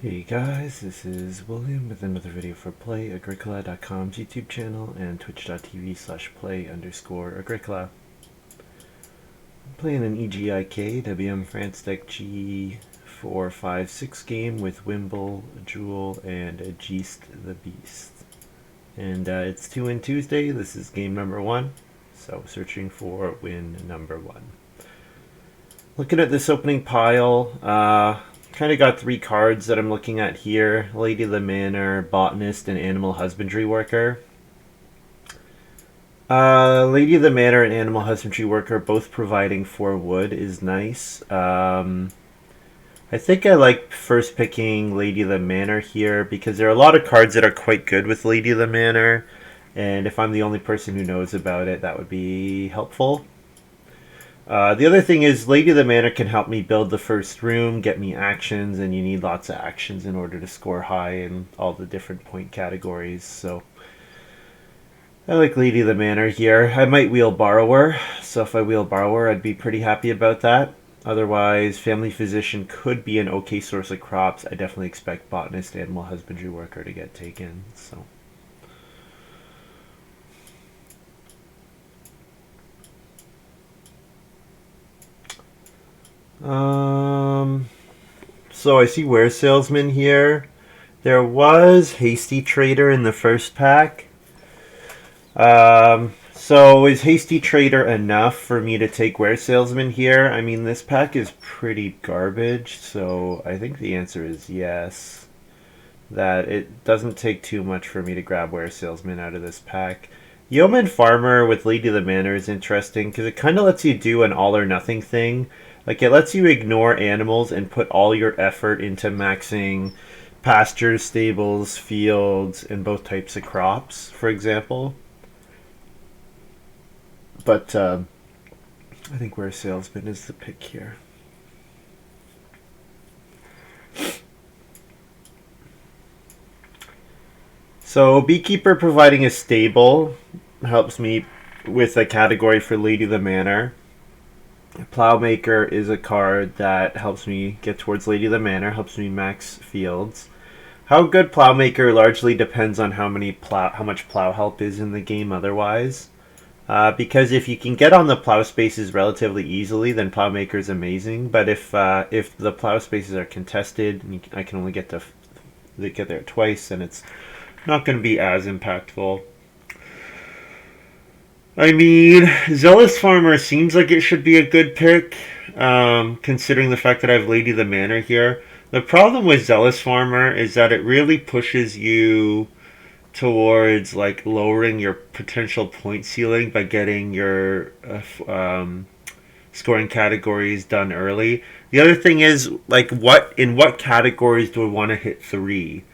Hey guys, this is William with another video for Play-agricola.com's YouTube channel and twitch.tv/play_agricola. I'm playing an EGIK WM France deck G456 game with Wimble, joool, and jeastthebeast. And it's 2-win Tuesday. This is game number 1, so searching for win number 1. Looking at this opening pile, kind of got 3 cards that I'm looking at here. Lady of the Manor, Botanist, and Animal Husbandry Worker. Lady of the Manor and Animal Husbandry Worker both providing 4 wood is nice. I think I like first picking Lady of the Manor here because there are a lot of cards that are quite good with Lady of the Manor, and if I'm the only person who knows about it, that would be helpful. The other thing is Lady of the Manor can help me build the first room, get me actions, and you need lots of actions in order to score high in all the different point categories. So I like Lady of the Manor here. I might wheel Borrower, so if I wheel Borrower, I'd be pretty happy about that. Otherwise, Family Physician could be an okay source of crops. I definitely expect Botanist, Animal Husbandry Worker to get taken. So. So I see Ware Salesman here. There was Hasty Trader in the first pack. So is Hasty Trader enough for me to take Ware Salesman here? I mean, this pack is pretty garbage, so I think the answer is yes. That it doesn't take too much for me to grab Ware Salesman out of this pack. Yeoman Farmer with Lady of the Manor is interesting because it kind of lets you do an all or nothing thing. Like, it lets you ignore animals and put all your effort into maxing pastures, stables, fields, and both types of crops, for example. But I think Ware Salesman is the pick here. So Beekeeper providing a stable helps me with a category for Lady of the Manor. Plowmaker is a card that helps me get towards Lady of the Manor, helps me max fields. How good Plowmaker largely depends on how much plow help is in the game otherwise. Because if you can get on the plow spaces relatively easily, then Plowmaker is amazing. But if the plow spaces are contested, and I can only get there twice, then it's not going to be as impactful. I mean, Zealous Farmer seems like it should be a good pick, considering the fact that I have Lady of the Manor here. The problem with Zealous Farmer is that it really pushes you towards like lowering your potential point ceiling by getting your scoring categories done early. The other thing is, like, in what categories do I want to hit 3?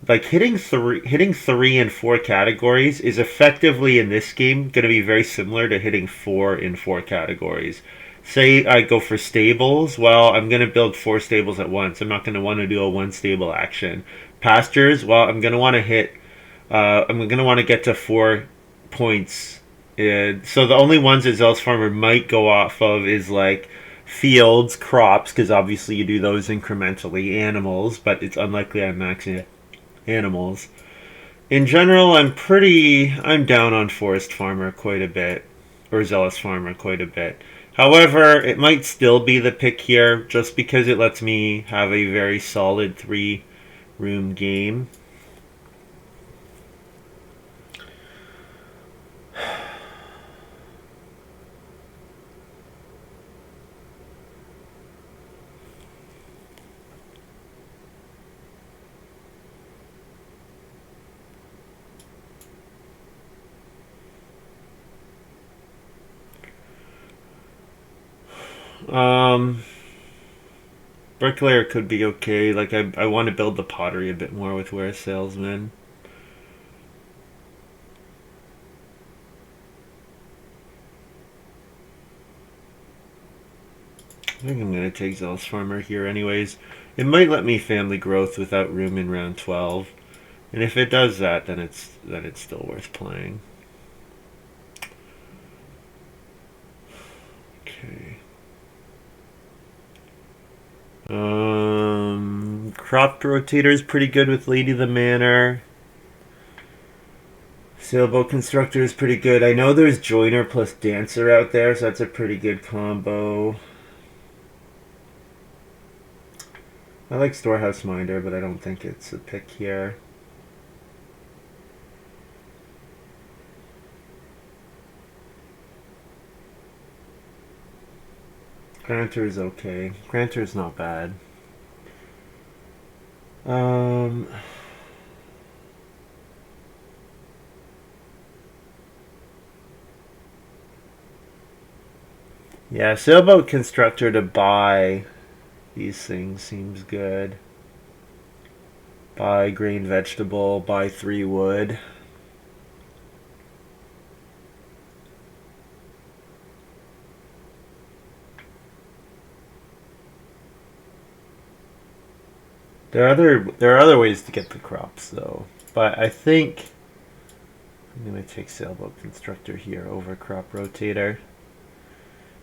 Like, hitting three in 4 categories is effectively in this game going to be very similar to hitting 4 in 4 categories. Say I go for stables, well, I'm going to build 4 stables at once. I'm not going to want to do a 1 stable action. Pastures, well, I'm going to want to get to 4 points. So the only ones that Zealous Farmer might go off of is like fields, crops, because obviously you do those incrementally, animals, but it's unlikely I'm maxing animals. In general, I'm down on Forest Farmer quite a bit, or Zealous Farmer quite a bit. However, it might still be the pick here, just because it lets me have a very solid 3-room game. Bricklayer could be okay. Like, I want to build the pottery a bit more with Ware Salesman. I think I'm going to take Zealous Farmer here anyways. It might let me family growth without room in round 12. And if it does that, then it's still worth playing. Okay. Crop rotator is pretty good with Lady the Manor. Sailboat Constructor is pretty good. I know there's Joiner plus Dancer out there, so that's a pretty good combo. I like Storehouse Minder, but I don't think it's a pick here. Grantor is okay. Grantor is not bad. Yeah, Sailboat Constructor to buy these things seems good. Buy grain vegetable, buy 3 wood. There are other ways to get the crops though, but I think I'm gonna take Sailboat Constructor here over Crop Rotator.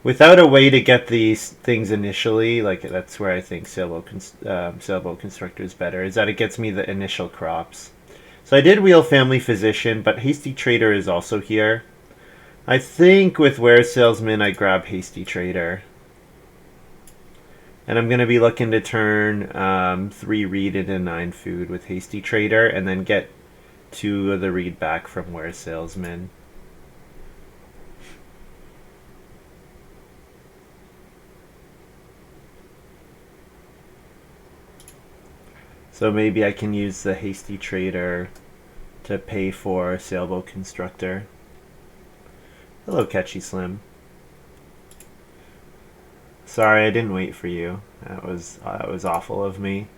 Without a way to get these things initially, like that's where I think Sailboat Constructor is better, is that it gets me the initial crops. So I did wheel Family Physician, but Hasty Trader is also here. I think with Ware Salesman I grab Hasty Trader. And I'm going to be looking to turn 3 reed into 9 food with Hasty Trader, and then get 2 of the reed back from Ware Salesman. So maybe I can use the Hasty Trader to pay for Sailboat Constructor. Hello, Catchy Slim. Sorry, I didn't wait for you. That was awful of me.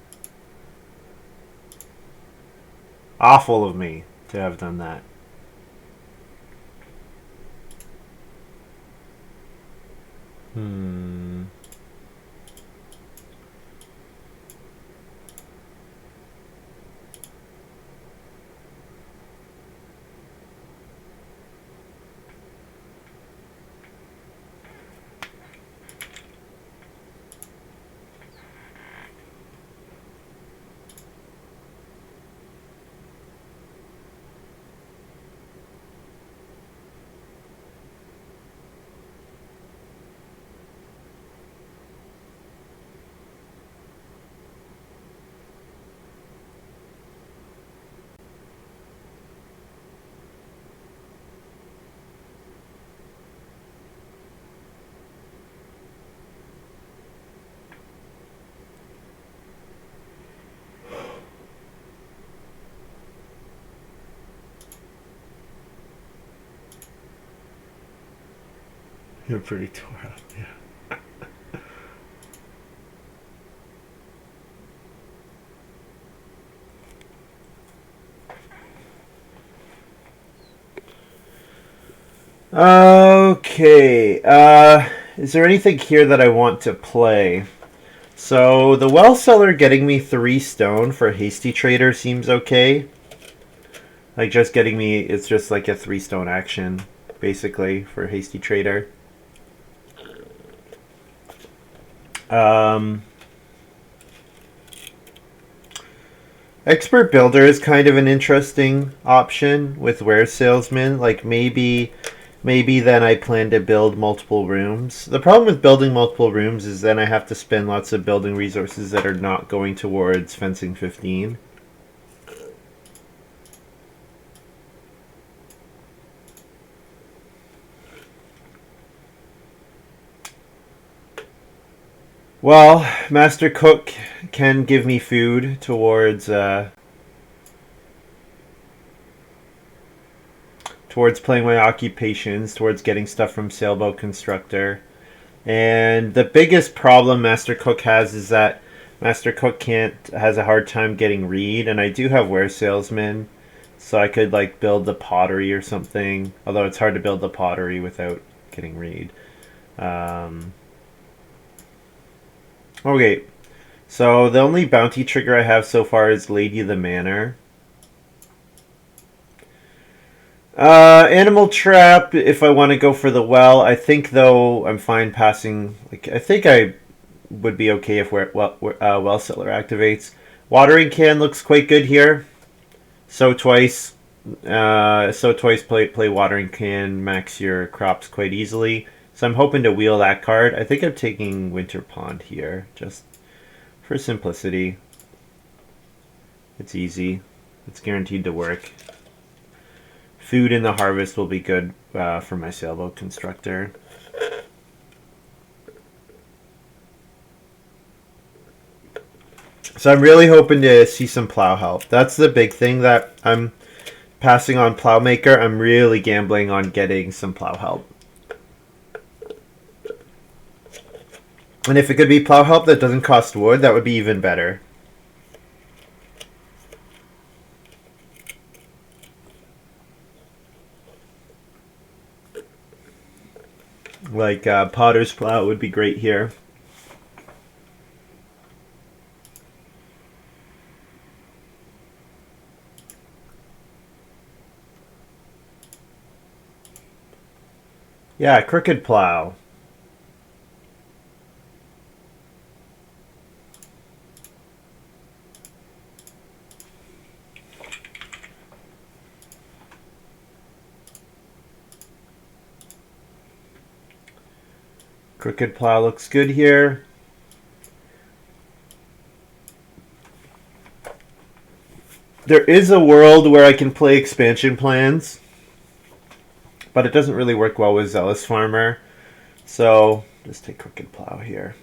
Awful of me to have done that. You're pretty tore up, yeah. Okay, is there anything here that I want to play? So the Well Cellar getting me 3 stone for Hasty Trader seems okay. Like just getting me, it's just like a 3 stone action, basically, for Hasty Trader. Expert Builder is kind of an interesting option with Ware Salesman. Like maybe then I plan to build multiple rooms. The problem with building multiple rooms is then I have to spend lots of building resources that are not going towards fencing 15. Well, Master Cook can give me food towards playing my occupations, towards getting stuff from Sailboat Constructor. And the biggest problem Master Cook has is that Master Cook has a hard time getting reed, and I do have Ware Salesman, so I could like build the pottery or something, although it's hard to build the pottery without getting reed. Okay, so the only bounty trigger I have so far is Lady the Manor. Animal Trap, if I want to go for the well. I think, though, I'm fine passing. Like, I think I would be okay if Well Cellar activates. Watering can looks quite good here. So twice. Play watering can, max your crops quite easily. So I'm hoping to wheel that card. I think I'm taking Winter Pond here, just for simplicity. It's easy. It's guaranteed to work. Food in the harvest will be good for my sailboat constructor. So I'm really hoping to see some plow help. That's the big thing that I'm passing on Plowmaker. I'm really gambling on getting some plow help. And if it could be plow help that doesn't cost wood, that would be even better. Like Potter's Plow would be great here. Yeah, Crooked Plow. Crooked Plow looks good here. There is a world where I can play expansion plans, but it doesn't really work well with Zealous Farmer. So just take Crooked Plow here.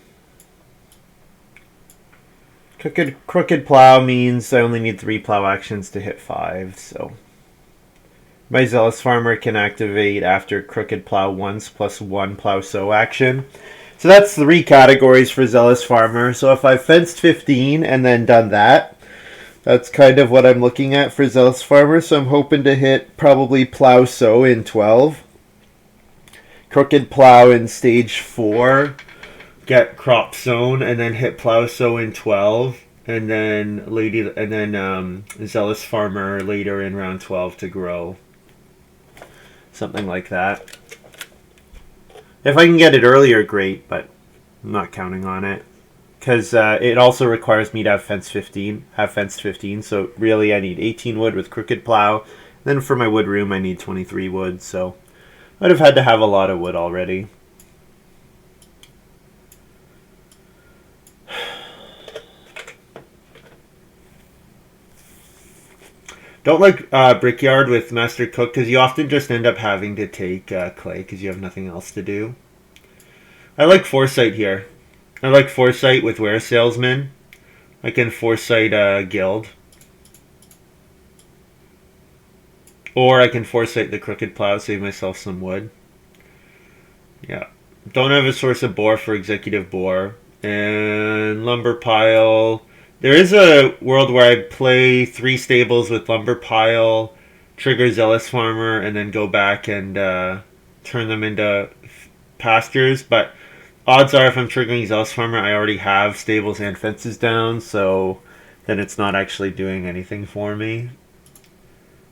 Crooked Plow means I only need 3 plow actions to hit 5, so my Zealous Farmer can activate after Crooked Plow once plus 1 Plow Sow action. So that's 3 categories for Zealous Farmer. So if I've fenced 15 and then done that, that's kind of what I'm looking at for Zealous Farmer. So I'm hoping to hit probably Plow Sow in 12. Crooked Plow in stage 4. Get Crop Sown and then hit Plow Sow in 12. And then Zealous Farmer later in round 12 to grow. Something like that. If I can get it earlier, great, but I'm not counting on it. Because it also requires me to have fenced 15, so really I need 18 wood with Crooked Plow. Then for my wood room I need 23 wood, so I'd have had to have a lot of wood already. Don't like Brickyard with Master Cook because you often just end up having to take clay because you have nothing else to do. I like Foresight here. I like Foresight with Ware Salesman. I can Foresight Guild. Or I can Foresight the Crooked Plow, save myself some wood. Yeah. Don't have a source of boar for Executive Boar. And Lumber Pile. There is a world where I play 3 stables with Lumber Pile, trigger Zealous Farmer, and then go back and turn them into pastures. But odds are if I'm triggering Zealous Farmer, I already have stables and fences down, so then it's not actually doing anything for me.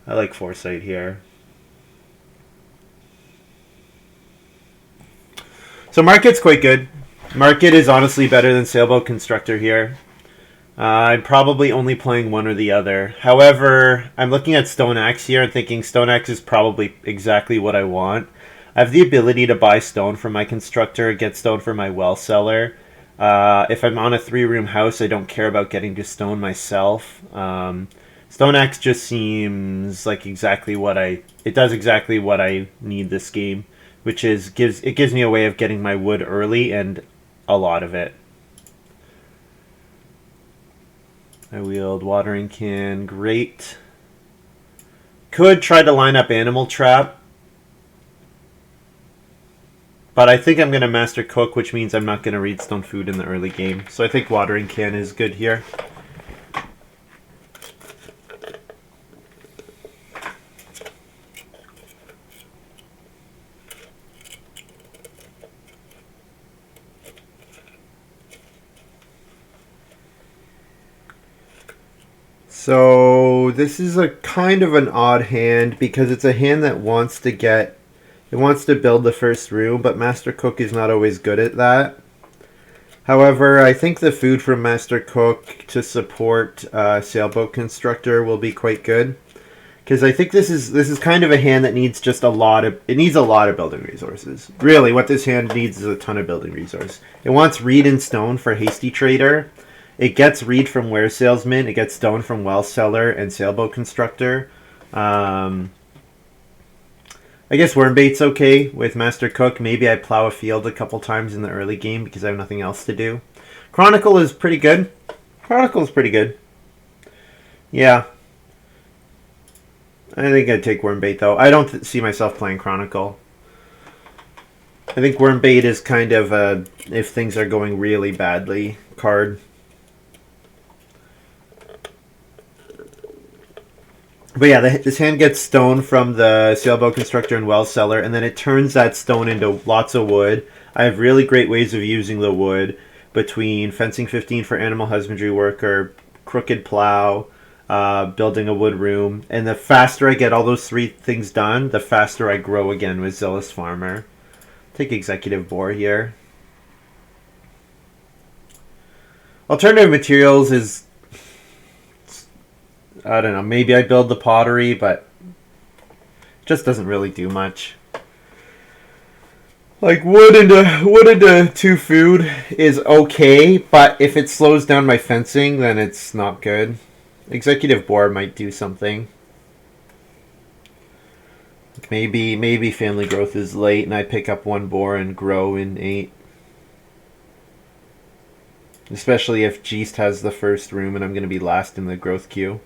I like Foresight here. So Market's quite good. Market is honestly better than Sailboat Constructor here. I'm probably only playing one or the other. However, I'm looking at Stone Axe here and thinking Stone Axe is probably exactly what I want. I have the ability to buy stone for my constructor, get stone for my well seller. If I'm on a 3-room house, I don't care about getting to stone myself. Stone Axe just seems like exactly what it does exactly what I need this game, which is it gives me a way of getting my wood early and a lot of it. I wield Watering Can, great. Could try to line up Animal Trap, but I think I'm going to Master Cook, which means I'm not going to read Stone Food in the early game. So I think Watering Can is good here. So this is a kind of an odd hand because it's a hand that wants to build the first room, but Master Cook is not always good at that. However, I think the food from Master Cook to support Sailboat Constructor will be quite good. Because I think this is kind of a hand that needs just it needs a lot of building resources. Really, what this hand needs is a ton of building resource. It wants reed and stone for Hasty Trader. It gets reed from Ware Salesman. It gets stone from Well Seller and Sailboat Constructor. I guess Wormbait's okay with Master Cook. Maybe I plow a field a couple times in the early game because I have nothing else to do. Chronicle is pretty good. Chronicle is pretty good. Yeah. I think I'd take Wormbait, though. I don't see myself playing Chronicle. I think Wormbait is kind of a, if things are going really badly, card. But yeah, this hand gets stone from the Sailboat Constructor and Well Seller, and then it turns that stone into lots of wood. I have really great ways of using the wood between Fencing 15 for Animal Husbandry Worker, Crooked Plow, building a wood room, and the faster I get all those three things done, the faster I grow again with Zealous Farmer. Take Executive Boar here. Alternative materials is, I don't know, maybe I build the pottery, but it just doesn't really do much. Like wood into 2 food is okay, but if it slows down my fencing, then it's not good. Executive Boar might do something. Maybe family growth is late and I pick up 1 boar and grow in 8. Especially if Jeast has the first room and I'm going to be last in the growth queue.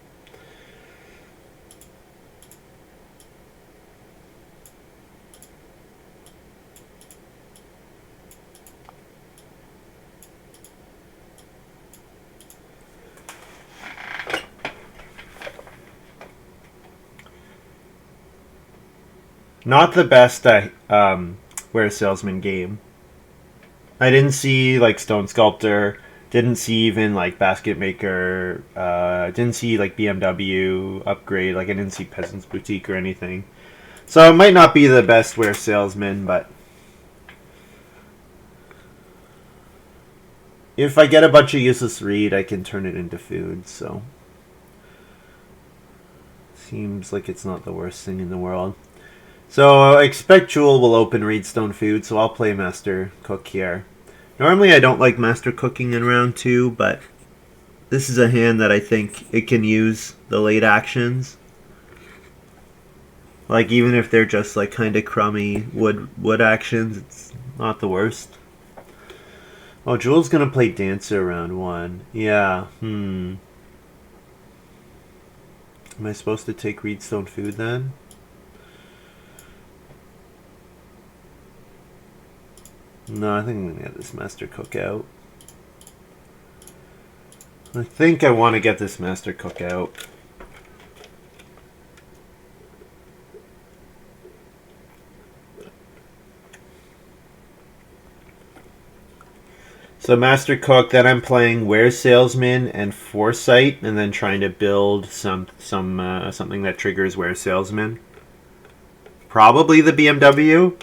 Not the best Ware Salesman game. I didn't see like Stone Sculptor, didn't see even like Basket Maker, didn't see like BMW upgrade, like I didn't see Peasant's Boutique or anything. So it might not be the best Ware Salesman, but if I get a bunch of useless reed, I can turn it into food, so seems like it's not the worst thing in the world. So I expect joool will open Reedstone food, so I'll play Master Cook here. Normally I don't like Master Cooking in round 2, but this is a hand that I think it can use the late actions. Like even if they're just like kind of crummy wood actions, it's not the worst. Oh, joool's gonna play Dancer round 1. Yeah, Am I supposed to take Reedstone food then? No, I think I'm gonna get this Master Cook out. I think I want to get this Master Cook out. So Master Cook, then I'm playing Ware Salesman and Foresight, and then trying to build something that triggers Ware Salesman. Probably the BMW.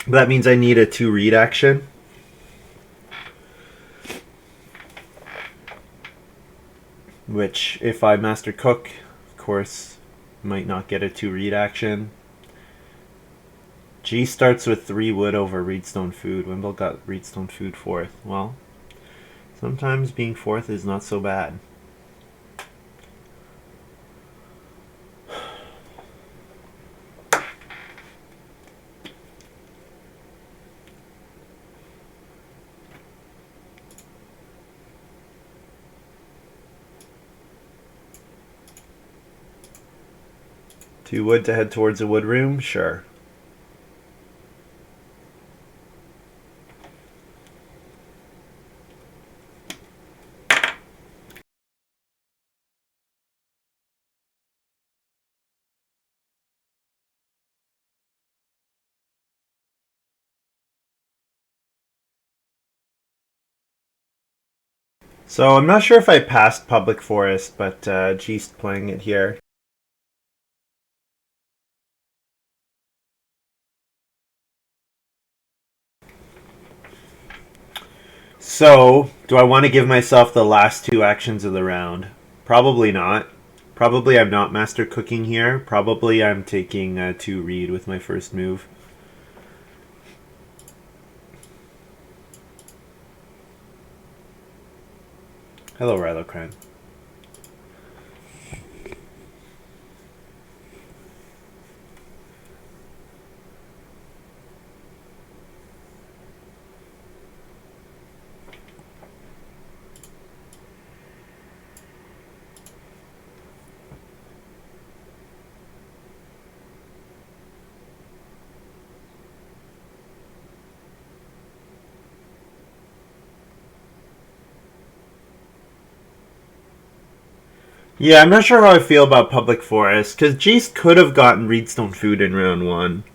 That means I need a 2 read action. Which, if I Master Cook, of course, might not get a 2 read action. G starts with 3 wood over Reedstone food. Wimble got Reedstone food 4th. Well, sometimes being 4th is not so bad. Two wood to head towards a wood room? Sure. So I'm not sure if I passed Public Forest, but G's playing it here. So, do I want to give myself the last two actions of the round? Probably not. Probably I'm not master cooking here. Probably I'm taking 2 read with my first move. Hello, Rylocran. Yeah, I'm not sure how I feel about Public Forest, because Jace could have gotten Reedstone Food in round 1.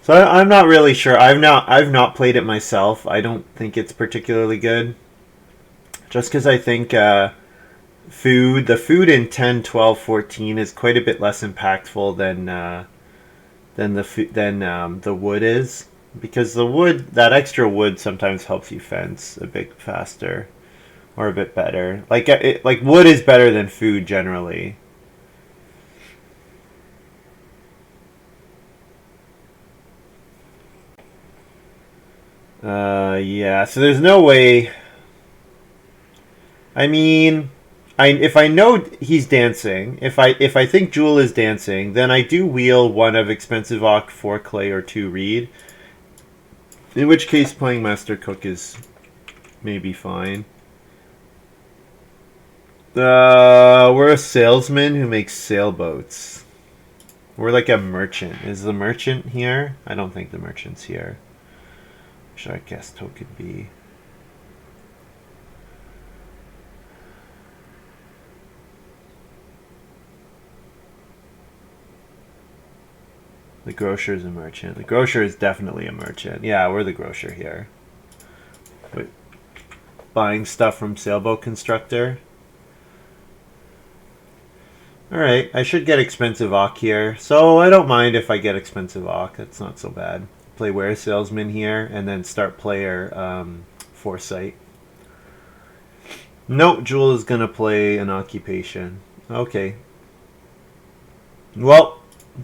So I'm not really sure. I've not played it myself. I don't think it's particularly good. Just because I think the food in 10, 12, 14 is quite a bit less impactful than the wood is, because that extra wood sometimes helps you fence a bit faster or a bit better. Like wood is better than food generally. Yeah. So there's no way. I mean, if I know he's dancing, if I think joool is dancing, then I do wheel one of expensive Ock, 4 clay, or 2 reed. In which case, playing Master Cook is maybe fine. We're a salesman who makes sailboats. We're like a merchant. Is the merchant here? I don't think the merchant's here. Should I guess token be? The grocer is a merchant. The grocer is definitely a merchant. Yeah, we're the grocer here. Wait, buying stuff from Sailboat Constructor. Alright, I should get expensive Ock here. So I don't mind if I get expensive Ock. That's not so bad. Play Ware Salesman here, and then start player Foresight. Nope, joool is going to play an occupation. Okay. Well,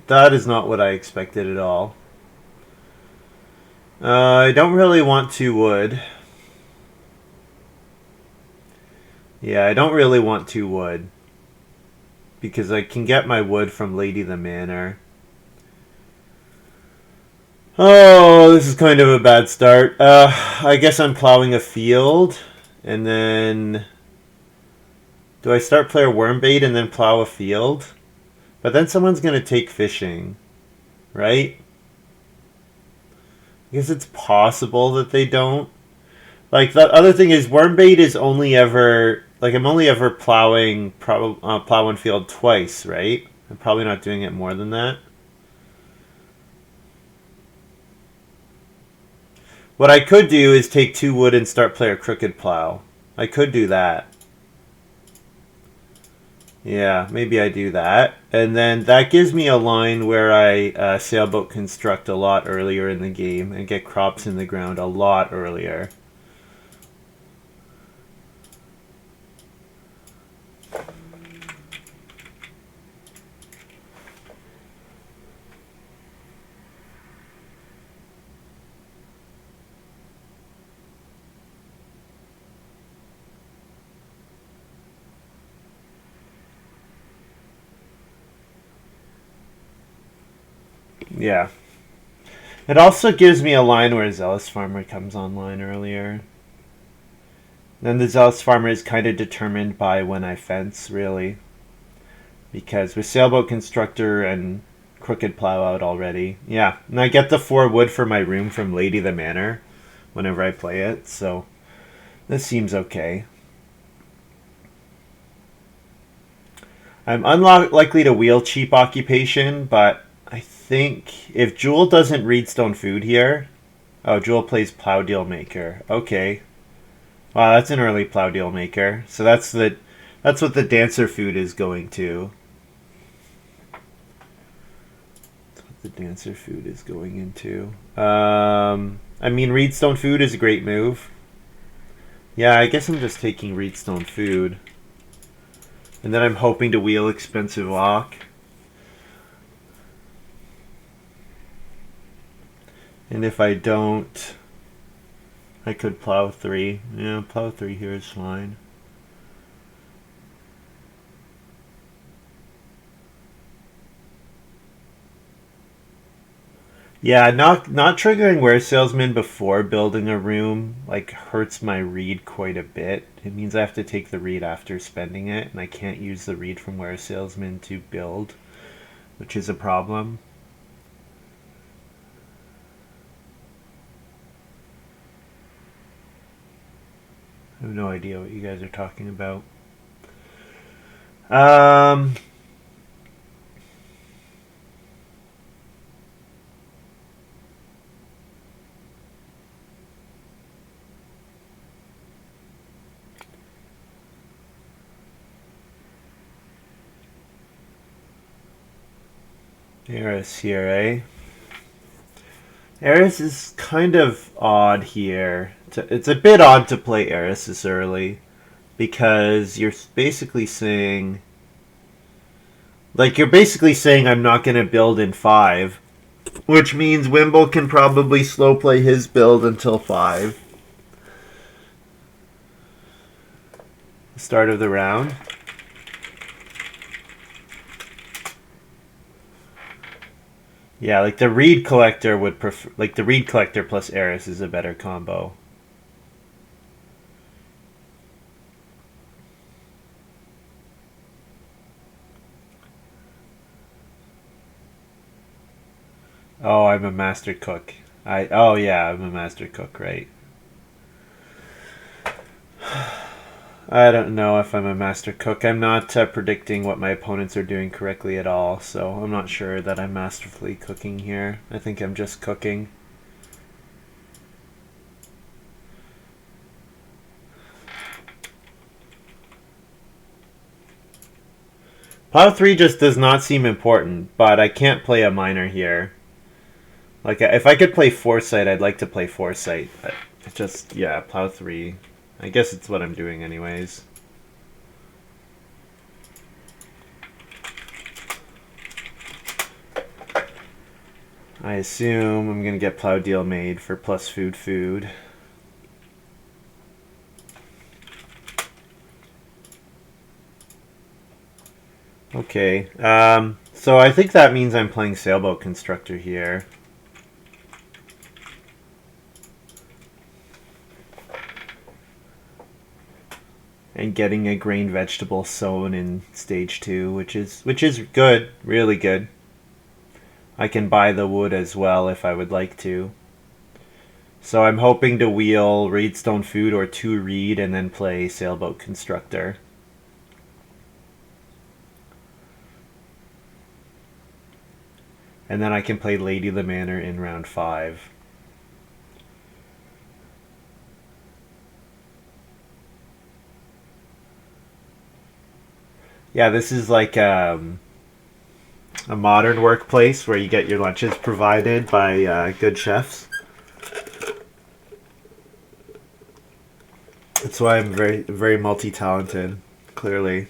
that is not what I expected at all. I don't really want 2 wood. Yeah, I don't really want 2 wood, because I can get my wood from Lady the Manor. Oh, this is kind of a bad start. I guess I'm plowing a field, and then do I start player Wormbait and then plow a field? But then someone's going to take fishing, right? I guess it's possible that they don't. Like, the other thing is, Wormbait is only ever... Like, I'm only ever plowing plow one field twice, right? I'm probably not doing it more than that. What I could do is take 2 wood and start player Crooked Plow. I could do that. Yeah, maybe I do that. And then that gives me a line where I Sailboat Construct a lot earlier in the game and get crops in the ground a lot earlier. Yeah. It also gives me a line where Zealous Farmer comes online earlier. Then the Zealous Farmer is kind of determined by when I fence, really. Because with Sailboat Constructor and Crooked Plow out already. Yeah, and I get the 4 wood for my room from Lady the Manor whenever I play it, so this seems okay. I'm unlikely to wheel cheap occupation, but I think if joool doesn't read Stone Food here... Oh, joool plays Plow Deal Maker. Okay. Wow, that's an early Plow Deal Maker. So that's what the Dancer Food is going to. That's what the Dancer Food is going into. I mean, Reedstone Food is a great move. Yeah, I guess I'm just taking Reedstone food. And then I'm hoping to wheel expensive lock. And if I don't, I could plow 3. Yeah, plow 3 here is fine. Yeah, not triggering Ware Salesman before building a room like hurts my read quite a bit. It means I have to take the read after spending it, and I can't use the read from Ware Salesman to build, which is a problem. I have no idea what you guys are talking about. Um, Eris here, eh? Eris is kind of odd here. It's a bit odd to play Eris this early because you're basically saying, I'm not going to build in 5, which means Wimble can probably slow play his build until 5. Start of the round. Yeah, like the Reed Collector would prefer, like the Reed Collector plus Eris is a better combo. Oh, I'm a master cook. Oh yeah, I'm a master cook, right? I don't know if I'm a master cook. I'm not predicting what my opponents are doing correctly at all, so I'm not sure that I'm masterfully cooking here. I think I'm just cooking. Plow 3 just does not seem important, but I can't play a miner here. Like, if I could play Foresight, I'd like to play Foresight. But it's just, yeah, Plow 3. I guess it's what I'm doing anyways. I assume I'm going to get Plow Deal made for plus food. Okay, so I think that means I'm playing Sailboat Constructor here. And getting a grain vegetable sown in stage 2, which is good, really good. I can buy the wood as well if I would like to. So I'm hoping to wheel Reedstone Food or 2 Reed and then play Sailboat Constructor. And then I can play Lady the Manor in round 5. Yeah, this is like a modern workplace where you get your lunches provided by good chefs. That's why I'm very, very multi-talented, clearly.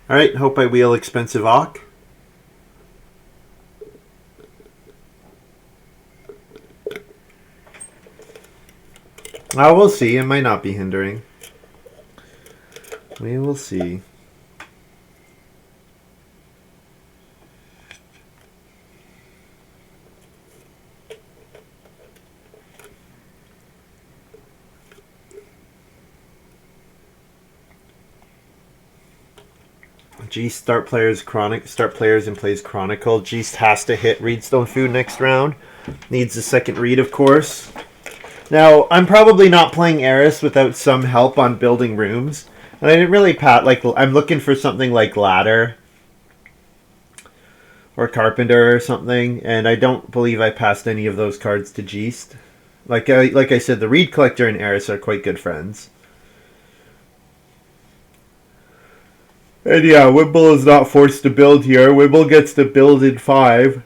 Alright, hope I wheel expensive Ock. Oh, we'll see. It might not be hindering. We will see. Jeast start players and plays Chronicle. Jeast has to hit Reedstone Food next round. Needs the second read, of course. Now, I'm probably not playing Eris without some help on building rooms. And I didn't really I'm looking for something like Ladder. or carpenter or something, and I don't believe I passed any of those cards to Jeast. Like I said, the Reed Collector and Eris are quite good friends. And yeah, Wimble is not forced to build here. Wimble gets to build in 5.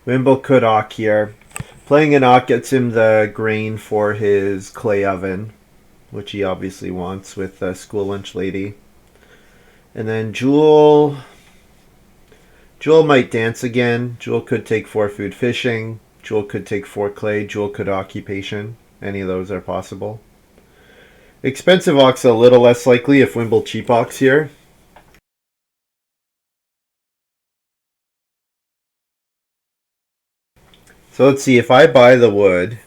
Wimble could Ock here. Playing an Ock gets him the grain for his clay oven, which he obviously wants with School Lunch Lady. And then joool might dance again. Joool could take 4 food fishing. Joool could take 4 clay. Joool could occupation. Any of those are possible. Expensive Ox a little less likely if Wimble cheap Ox here. So let's see, if I buy the wood,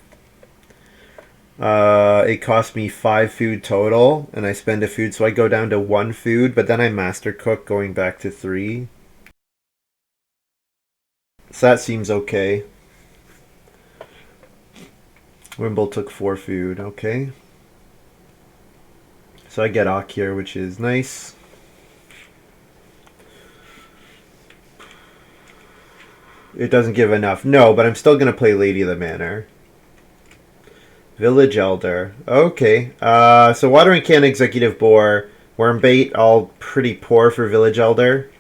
it costs me 5 food total, and I spend a food, so I go down to 1 food, but then I master cook going back to 3. So that seems okay. Wimble took 4 food, okay. So I get Ock here, which is nice. It doesn't give enough. No, but I'm still going to play Lady of the Manor. Village Elder. Okay. So Watering Can, Executive Boar, Worm Bait, all pretty poor for Village Elder.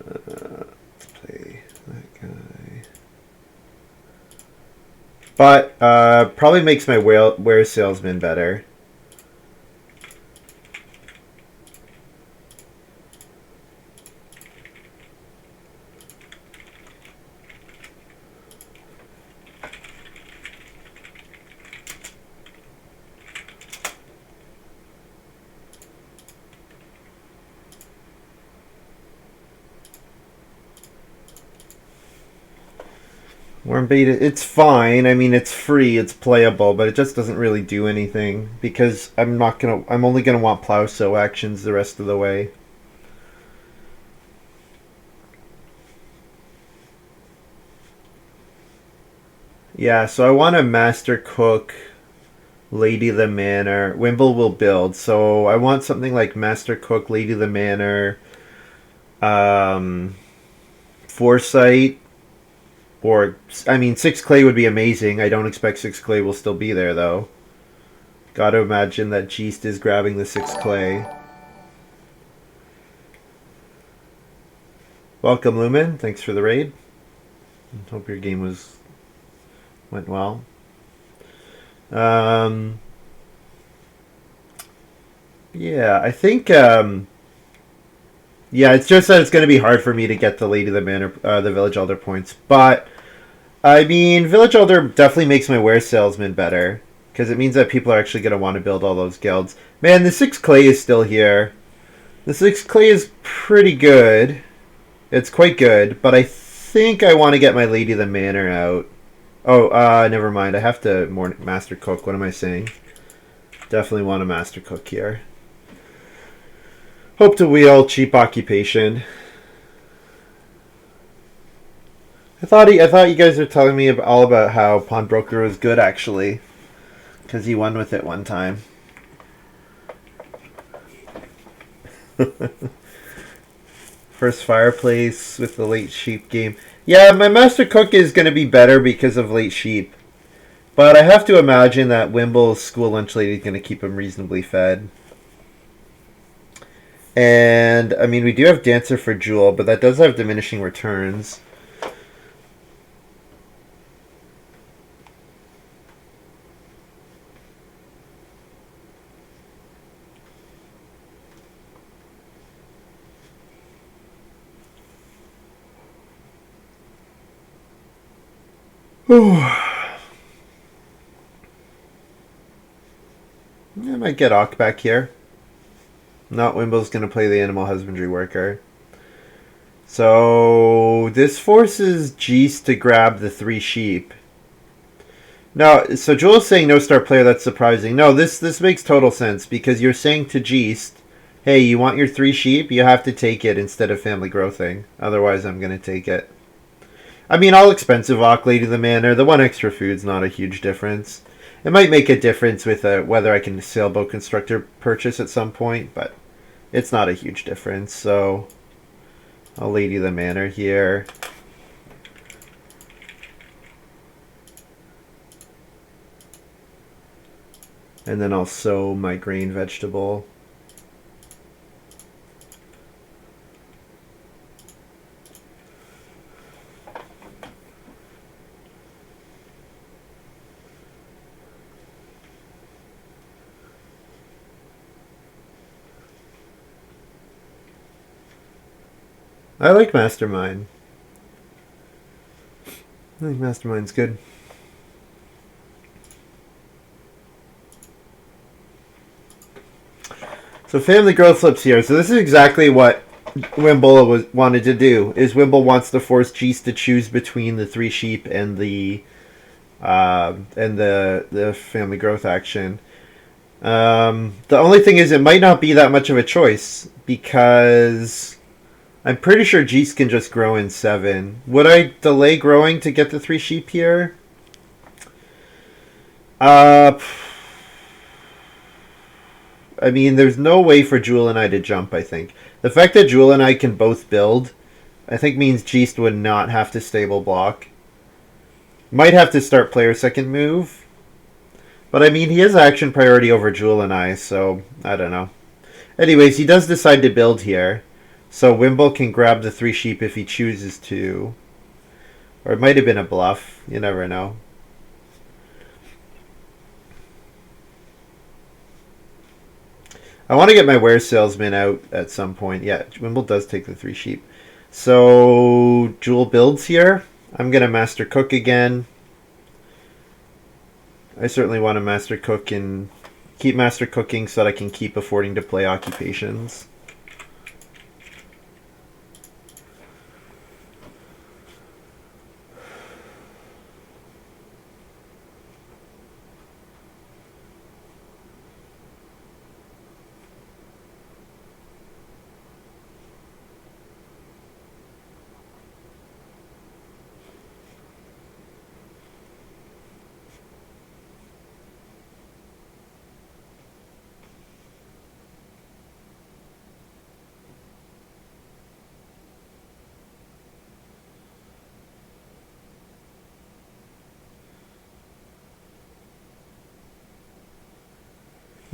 Let's play that guy. But probably makes my Ware Salesman better. Worm Bait, it's fine. I mean, it's free, it's playable, but it just doesn't really do anything because I'm only gonna want Plow Sow actions the rest of the way. Yeah, so I want to master cook Lady of the Manor. Wimble will build, so I want something like master cook Lady of the Manor, Foresight. Or, I mean, 6 clay would be amazing. I don't expect 6 clay will still be there, though. Gotta imagine that Jeast is grabbing the 6 clay. Welcome, Lumen. Thanks for the raid. Hope your game went well. Yeah, I think... yeah, it's just that it's going to be hard for me to get the Lady of the Manor, the Village Elder points. But, I mean, Village Elder definitely makes my Ware Salesman better. Because it means that people are actually going to want to build all those guilds. Man, the 6 clay is still here. The 6 clay is pretty good. It's quite good. But I think I want to get my Lady of the Manor out. Oh, never mind. I have to master cook. What am I saying? Definitely want to master cook here. Hope to wheel cheap occupation. I thought you guys were telling me all about how Pawnbroker was good, actually, because he won with it one time. First fireplace with the late sheep game. Yeah, my master cook is going to be better because of late sheep, but I have to imagine that Wimble's School Lunch Lady is going to keep him reasonably fed. And, I mean, we do have Dancer for joool, but that does have diminishing returns. I might get Ock back here. Not Wimble's going to play the Animal Husbandry Worker. So So this forces Jeast to grab the 3 sheep. No, so Joel's saying no star player, that's surprising. No, this makes total sense because you're saying to Jeast, hey, you want your 3 sheep? You have to take it instead of family growthing. Otherwise, I'm going to take it. I mean, all expensive Ock, Lady of the Manor. The 1 extra food's not a huge difference. It might make a difference with whether I can sailboat constructor purchase at some point, but it's not a huge difference. So, I'll Lady of the Manor here. And then I'll sow my grain vegetable. I like Mastermind. I think Mastermind's good. So family growth flips here. So this is exactly what Wimble wanted to do. Is Wimble wants to force Jeast to choose between the 3 sheep and the family growth action. The only thing is, it might not be that much of a choice because I'm pretty sure Jeast can just grow in 7. Would I delay growing to get the 3 sheep here? I mean, there's no way for Jewel and I to jump, I think. The fact that Jewel and I can both build, I think means Jeast would not have to stable block. Might have to start player second move. But I mean, he has action priority over Jewel and I, so I don't know. Anyways, he does decide to build here. So Wimble can grab the 3 sheep if he chooses to. Or it might have been a bluff. You never know. I want to get my Ware Salesman out at some point. Yeah, Wimble does take the 3 sheep. So Jewel builds here. I'm going to Master Cook again. I certainly want to Master Cook and keep Master Cooking so that I can keep affording to play occupations.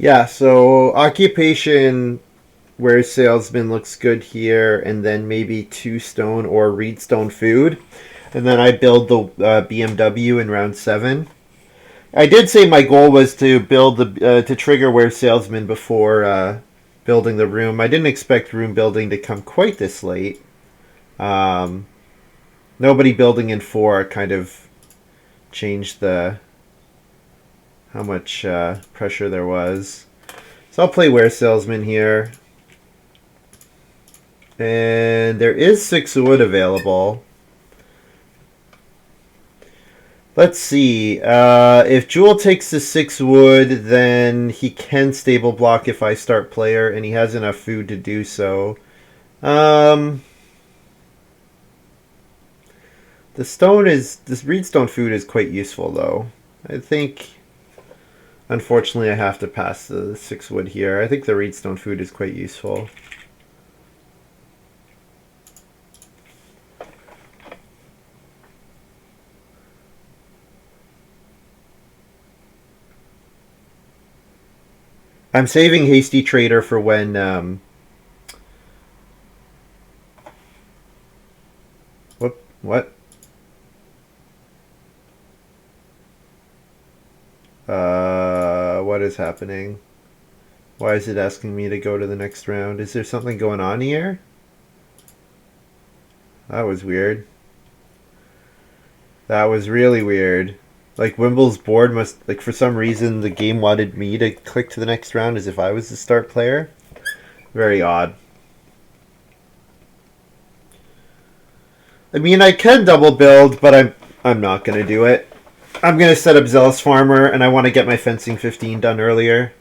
Yeah, so occupation where salesman looks good here, and then maybe 2 stone or reedstone food. And then I build the BMW in round 7. I did say my goal was to build the to trigger where salesman before building the room. I didn't expect room building to come quite this late. Nobody building in 4 kind of changed the how much pressure there was. So I'll play Ware Salesman here. And there is 6 wood available. Let's see. If Jewel takes the 6 wood, then he can stable block if I start player, and he has enough food to do so. This reedstone food is quite useful, though. I think, unfortunately, I have to pass the 6 wood here. I think the reedstone food is quite useful. I'm saving Hasty Trader for when what? What is happening? Why is it asking me to go to the next round? Is there something going on here? That was weird. That was really weird. Like, Wimble's board must, like, for some reason the game wanted me to click to the next round as if I was the start player. Very odd. I mean, I can double build, but I'm not gonna do it. I'm gonna set up Zealous Farmer, and I want to get my fencing 15 done earlier.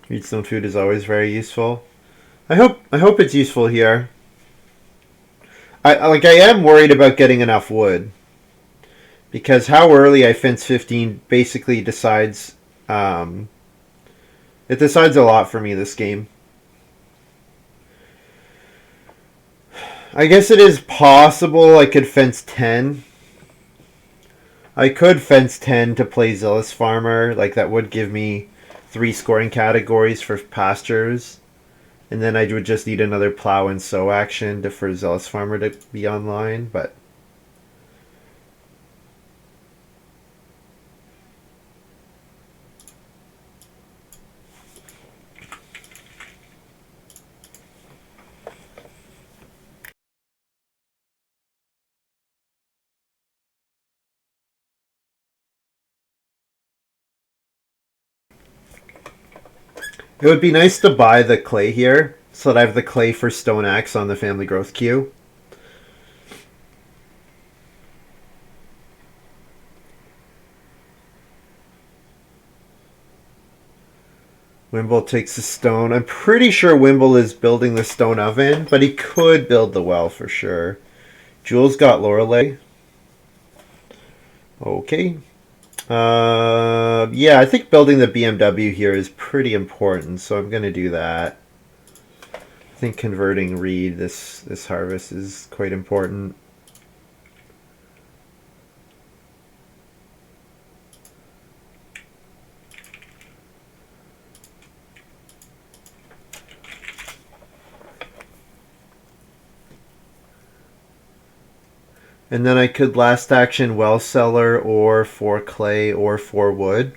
Redstone food is always very useful. I hope it's useful here. I am worried about getting enough wood because how early I fence 15 basically decides it decides a lot for me this game. I guess it is possible I could fence 10. I could fence 10 to play Zealous Farmer. Like, that would give me 3 scoring categories for pastures. And then I would just need another plow and sow action for Zealous Farmer to be online. But it would be nice to buy the clay here so that I have the clay for Stone Axe on the family growth queue. Wimble takes the stone. I'm pretty sure Wimble is building the stone oven, but he could build the well for sure. Joool's got Lorelei. Okay. Yeah, I think building the BMW here is pretty important, so I'm going to do that. I think converting reed this harvest is quite important. And then I could last action well cellar or for clay or for wood.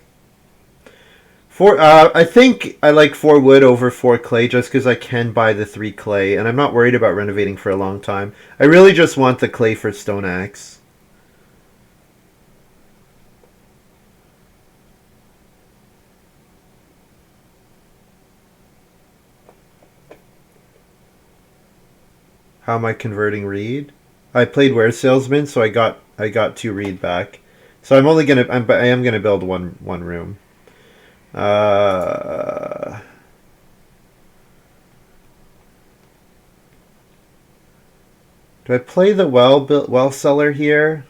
I think I like 4 wood over 4 clay just because I can buy the 3 clay, and I'm not worried about renovating for a long time. I really just want the clay for Stone Axe. How am I converting reed? I played Ware Salesman, so I got 2 reed back. So I am gonna build one room. Uh, do I play the well cellar here?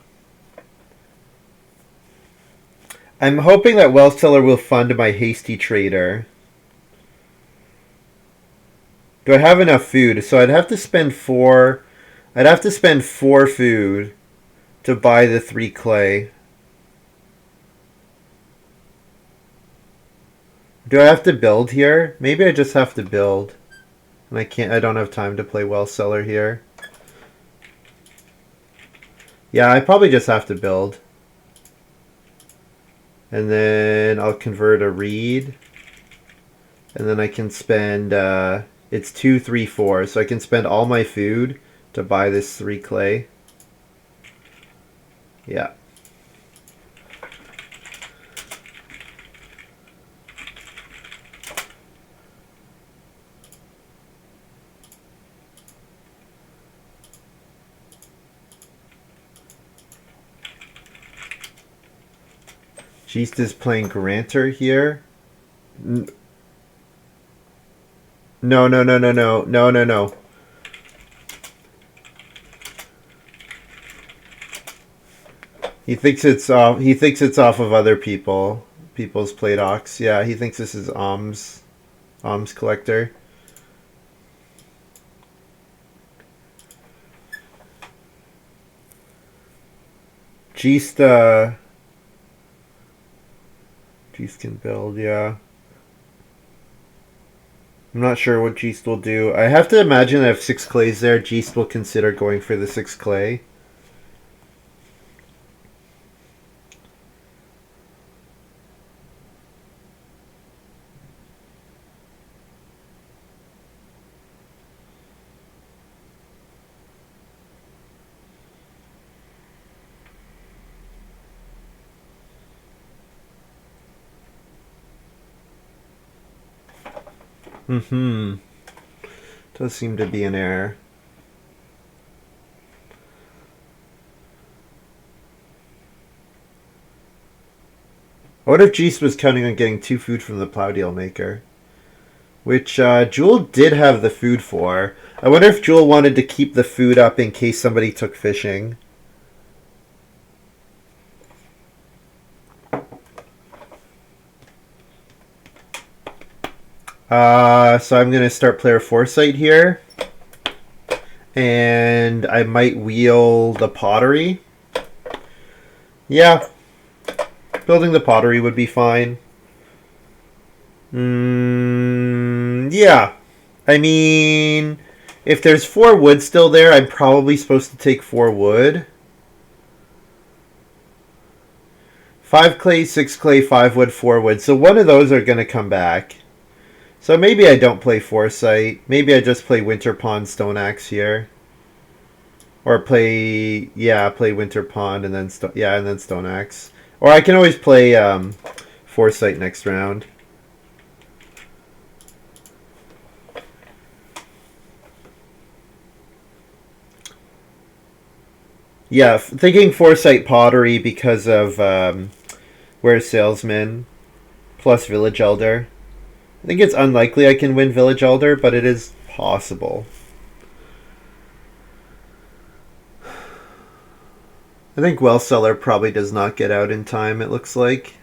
I'm hoping that well cellar will fund my hasty trader. Do I have enough food? So I'd have to spend 4. I'd have to spend 4 food to buy the 3 clay. Do I have to build here? Maybe I just have to build. And I don't have time to play well cellar here. Yeah, I probably just have to build. And then I'll convert a reed. And then I can spend, it's 2, 3, 4. So I can spend all my food to buy this 3 clay. Yeah. Jeast is playing Grantor here. No, no, no, no, no, no, no, no. He thinks it's off. He thinks it's off of other people's play docs. Yeah, he thinks this is Om's collector. Jeast Jeast can build. Yeah. I'm not sure what Jeast will do. I have to imagine that if 6 clays there, Jeast will consider going for the 6 clay. Mm-hmm. Does seem to be an error. I wonder if Jeast was counting on getting 2 food from the plow deal maker. Which joool did have the food for. I wonder if joool wanted to keep the food up in case somebody took fishing. So I'm going to start player foresight here. And I might wheel the pottery. Yeah. Building the pottery would be fine. Yeah. I mean, if there's 4 wood still there, I'm probably supposed to take 4 wood. 5 clay, 6 clay, 5 wood, 4 wood. So one of those are going to come back. So maybe I don't play Foresight. Maybe I just play Winter Pond Stone Axe here. Or play Winter Pond and then Stone Axe. Or I can always play Foresight next round. Yeah, thinking Foresight Pottery because of Where's Salesman plus Village Elder. I think it's unlikely I can win Village Elder, but it is possible. I think Well Cellar probably does not get out in time, it looks like.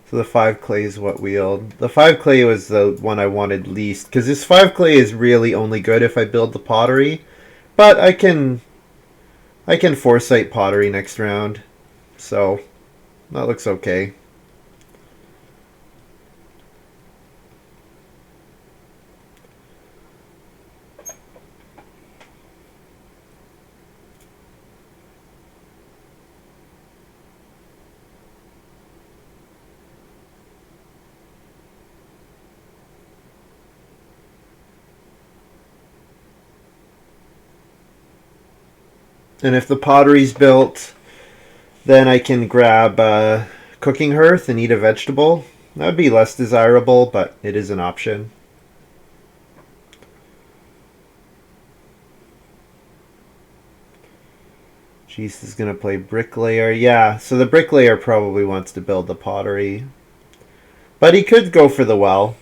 So the 5 clay is what wheeled. The 5 clay was the one I wanted least, because this 5 clay is really only good if I build the pottery. But I can Foresight pottery next round. So that looks okay. And if the pottery's built, then I can grab a cooking hearth and eat a vegetable. That would be less desirable, but it is an option. Jeast is going to play bricklayer. Yeah, so the bricklayer probably wants to build the pottery. But he could go for the well.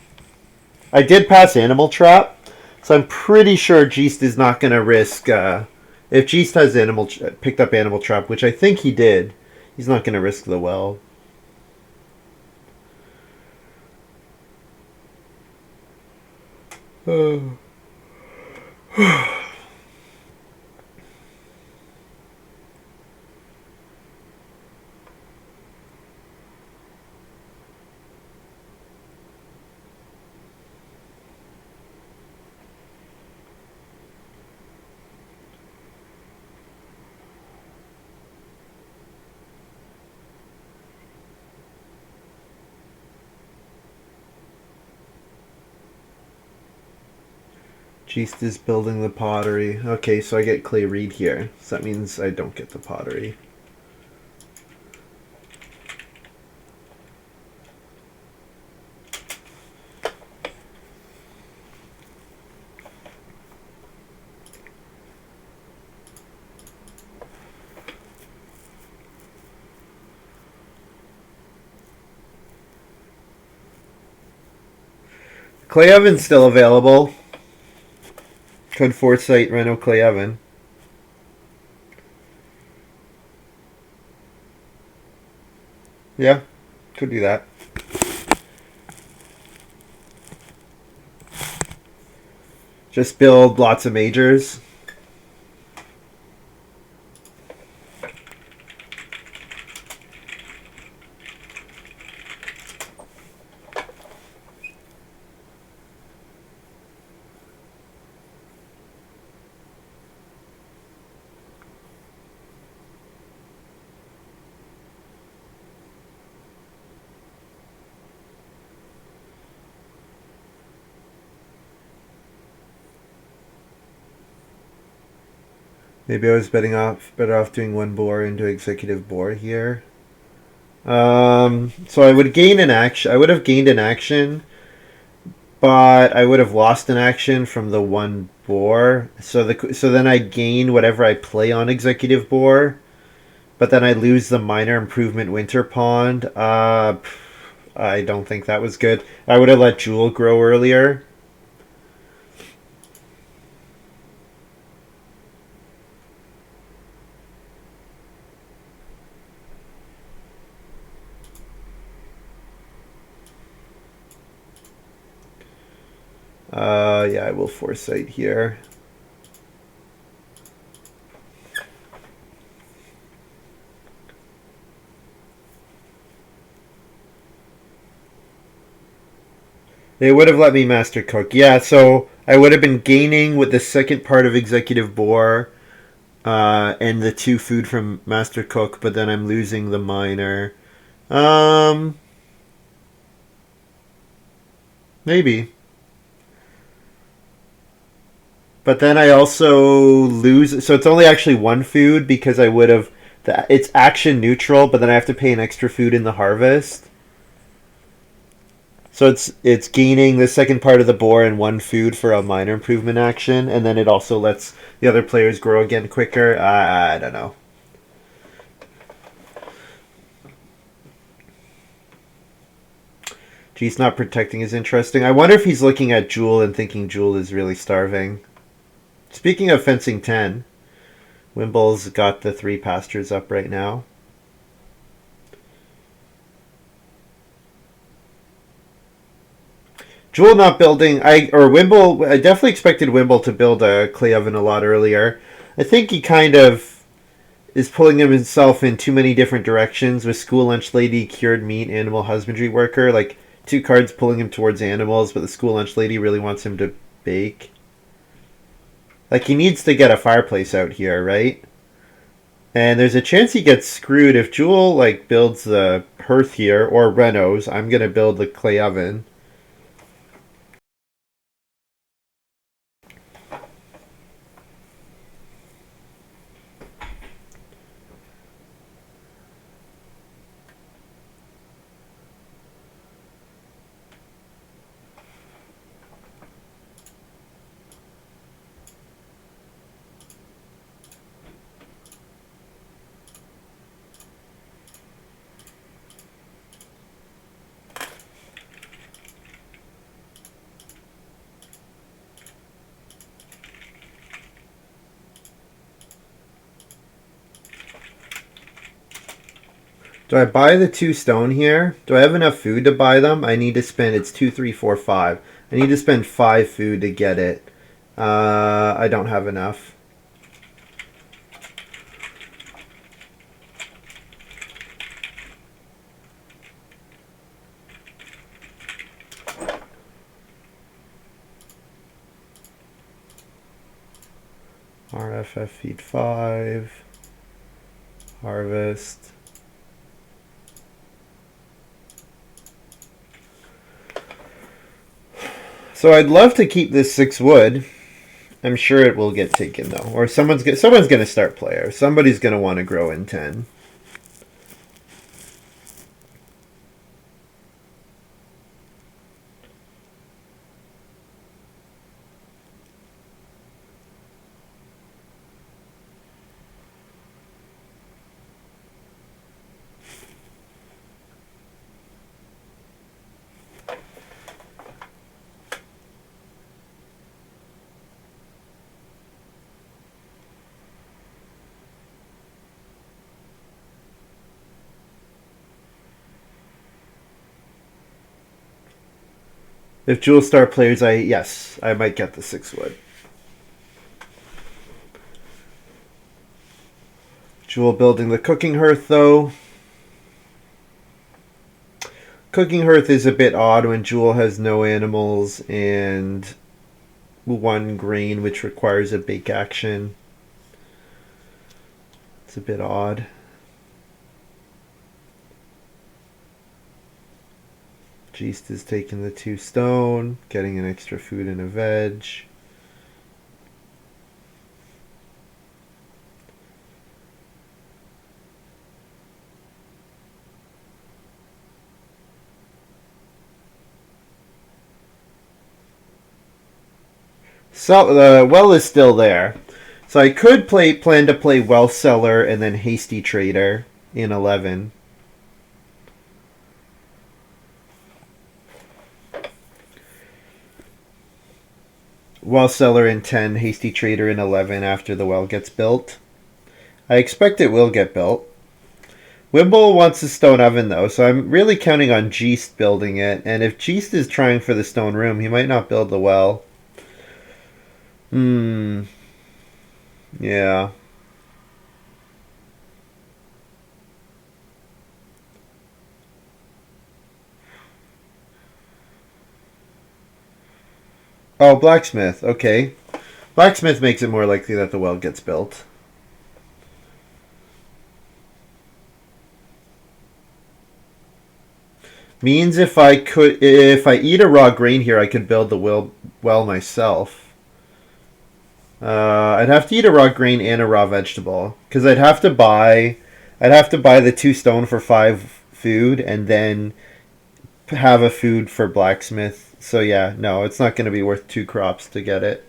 I did pass Animal Trap, so I'm pretty sure Jeast is not going to risk... if Jeast has picked up Animal Trap, which I think he did, he's not going to risk the well. Jeast is building the pottery. Okay, so I get clay reed here. So that means I don't get the pottery. Clay oven's still available. Could Foresight Reno Clay Oven. Yeah, could do that. Just build lots of majors. Maybe I was better off doing one bore into executive bore here. So I would gain an action. I would have gained an action, but I would have lost an action from the one boar. So then I gain whatever I play on executive boar, but then I lose the minor improvement winter pond. I don't think that was good. I would have let joool grow earlier. Yeah, I will foresight here. They would have let me master cook. Yeah, so I would have been gaining with the second part of executive boar and the 2 food from master cook, but then I'm losing the minor. Um, Maybe. But then I also lose. So it's only actually 1 food because I would have. It's action neutral, but then I have to pay an extra food in the harvest. So it's gaining the second part of the boar and 1 food for a minor improvement action, and then it also lets the other players grow again quicker. I don't know. Geez, not protecting is interesting. I wonder if he's looking at joool and thinking joool is really starving. Speaking of fencing 10, Wimble's got the 3 pastures up right now. joool not building. Wimble. I definitely expected Wimble to build a clay oven a lot earlier. I think he kind of is pulling himself in too many different directions with school lunch lady, cured meat, animal husbandry worker. Like 2 cards pulling him towards animals, but the school lunch lady really wants him to bake. Like he needs to get a fireplace out here, right? And there's a chance he gets screwed if joool like builds the hearth here or Renos. I'm gonna build the clay oven. Do I buy the 2 stone here? Do I have enough food to buy them? I need to spend. It's 2, 3, 4, 5. I need to spend 5 food to get it. I don't have enough. RFF feed 5. Harvest. So I'd love to keep this 6 wood. I'm sure it will get taken though, or someone's gonna start player. Somebody's gonna want to grow in 10. If joool star players, I might get the 6 wood. joool building the cooking hearth though. Cooking hearth is a bit odd when joool has no animals and 1 grain, which requires a bake action. It's a bit odd. Jeast is taking the 2 stone, getting an extra food and a veg. So the well is still there. So I could plan to play Well Seller and then Hasty Trader in 11. Well Seller in 10, Hasty Trader in 11 after the well gets built. I expect it will get built. Wimble wants a stone oven though, so I'm really counting on Jeast building it. And if Jeast is trying for the stone room, he might not build the well. Yeah. Oh, blacksmith. Okay. Blacksmith makes it more likely that the well gets built. Means if I eat a raw grain here, I could build the well myself. I'd have to eat a raw grain and a raw vegetable because I'd have to buy the 2 stone for 5 food and then have a food for blacksmith. So yeah, no, it's not going to be worth 2 crops to get it.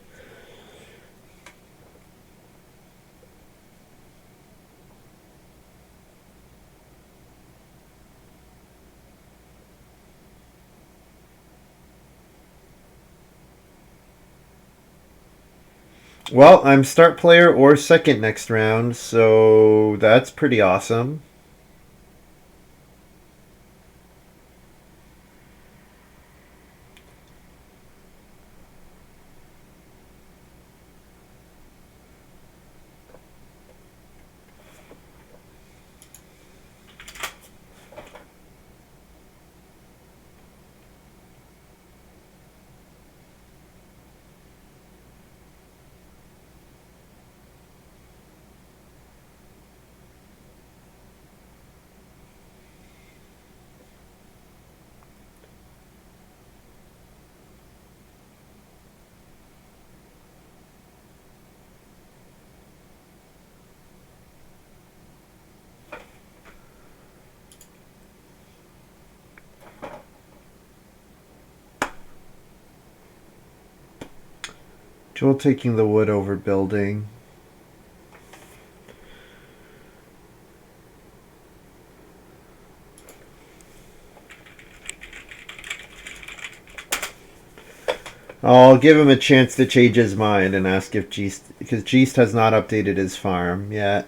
Well, I'm start player or second next round, so that's pretty awesome. Joool taking the wood over building. I'll give him a chance to change his mind and ask if Jeast, because Jeast has not updated his farm yet.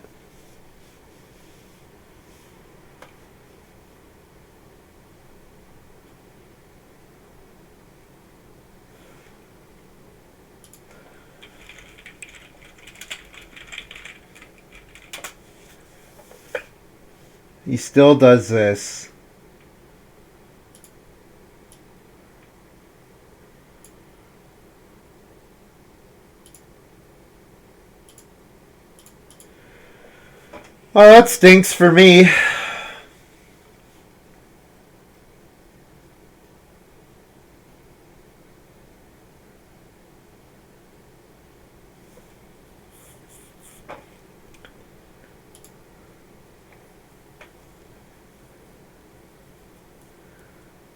He still does this. Oh, that stinks for me.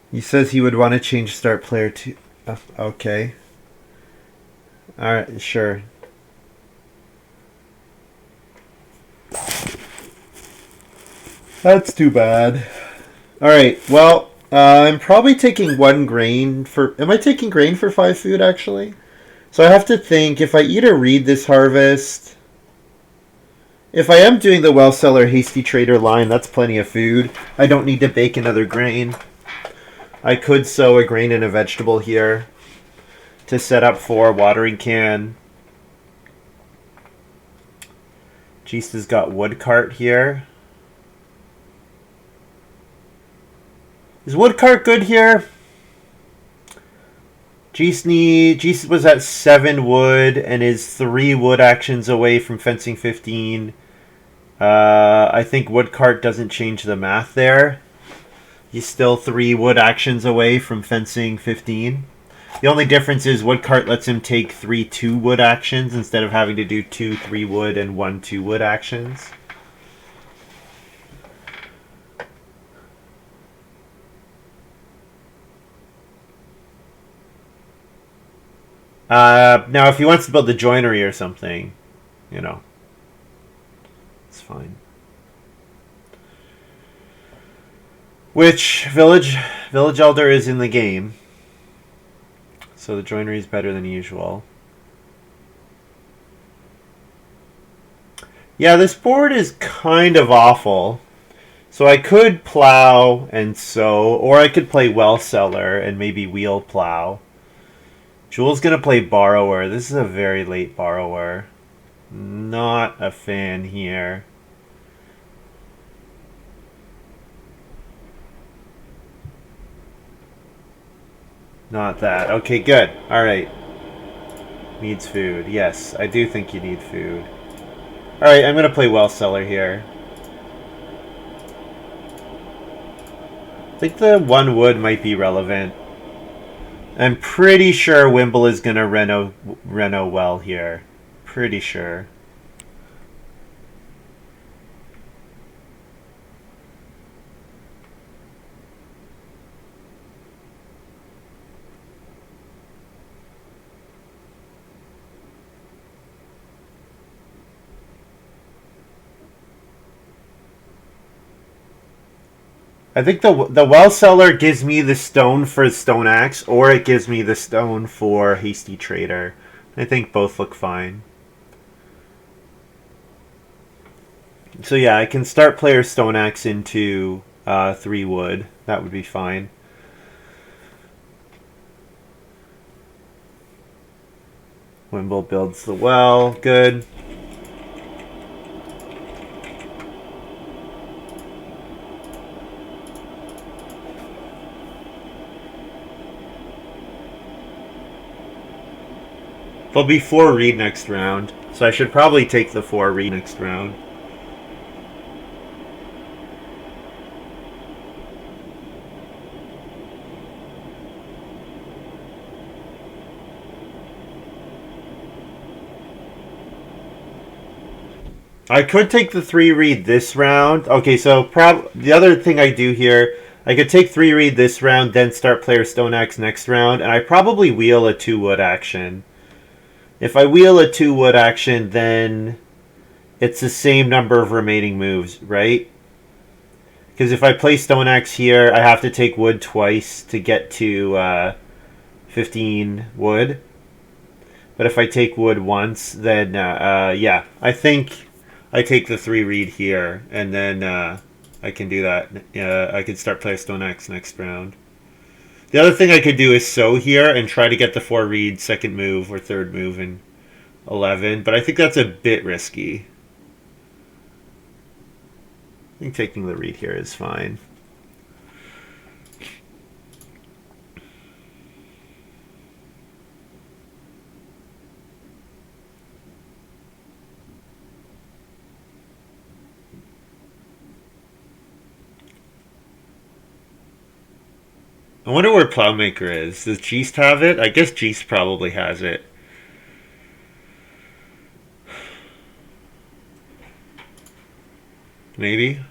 He says he would want to change start player to... okay. Alright, sure. That's too bad. Alright, well, I'm probably taking 1 grain for... Am I taking grain for 5 food, actually? So I have to think, if I eat or read this harvest... If I am doing the Well Seller Hasty Trader line, that's plenty of food. I don't need to bake another grain. I could sow a grain and a vegetable here to set up for watering can. Jeast has got wood cart here. Is wood cart good here? Jeast was at 7 wood and is 3 wood actions away from fencing 15. I think wood cart doesn't change the math there. He's still 3 wood actions away from fencing 15. The only difference is woodcart lets him take 3 2-wood actions instead of having to do 2 3-wood and 1 2-wood actions. Now, if he wants to build the joinery or something, you know, it's fine. Which village elder is in the game, so the joinery is better than usual. Yeah, this board is kind of awful. So I could plow and sow, or I could play well seller and maybe wheel plow. Jewel's gonna play borrower. This is a very late borrower. Not a fan here. Not that. Okay, good. Alright. Needs food. Yes, I do think you need food. Alright, I'm gonna play well seller here. I think the one wood might be relevant. I'm pretty sure Wimble is gonna reno well here. Pretty sure. I think the well seller gives me the stone for stone axe, or it gives me the stone for hasty trader. I think both look fine. So yeah, I can start player stone axe into 3 wood. That would be fine. Wimble builds the well. Good. There'll be 4 reed next round, so I should probably take the 4 reed next round. I could take the 3 reed this round. Okay, so the other thing I do here, I could take 3 reed this round, then start player stone axe next round, and I probably wheel a 2 wood action. If I wheel a 2 wood action, then it's the same number of remaining moves, right? Because if I play stone axe here, I have to take wood twice to get to 15 wood. But if I take wood once, then yeah, I think I take the 3 reed here, and then I can do that. I could start player stone axe next round. The other thing I could do is sow here and try to get the 4 reed second move or third move in 11, but I think that's a bit risky. I think taking the reed here is fine. I wonder where Plowmaker is. Does Jeast have it? I guess Jeast probably has it. Maybe.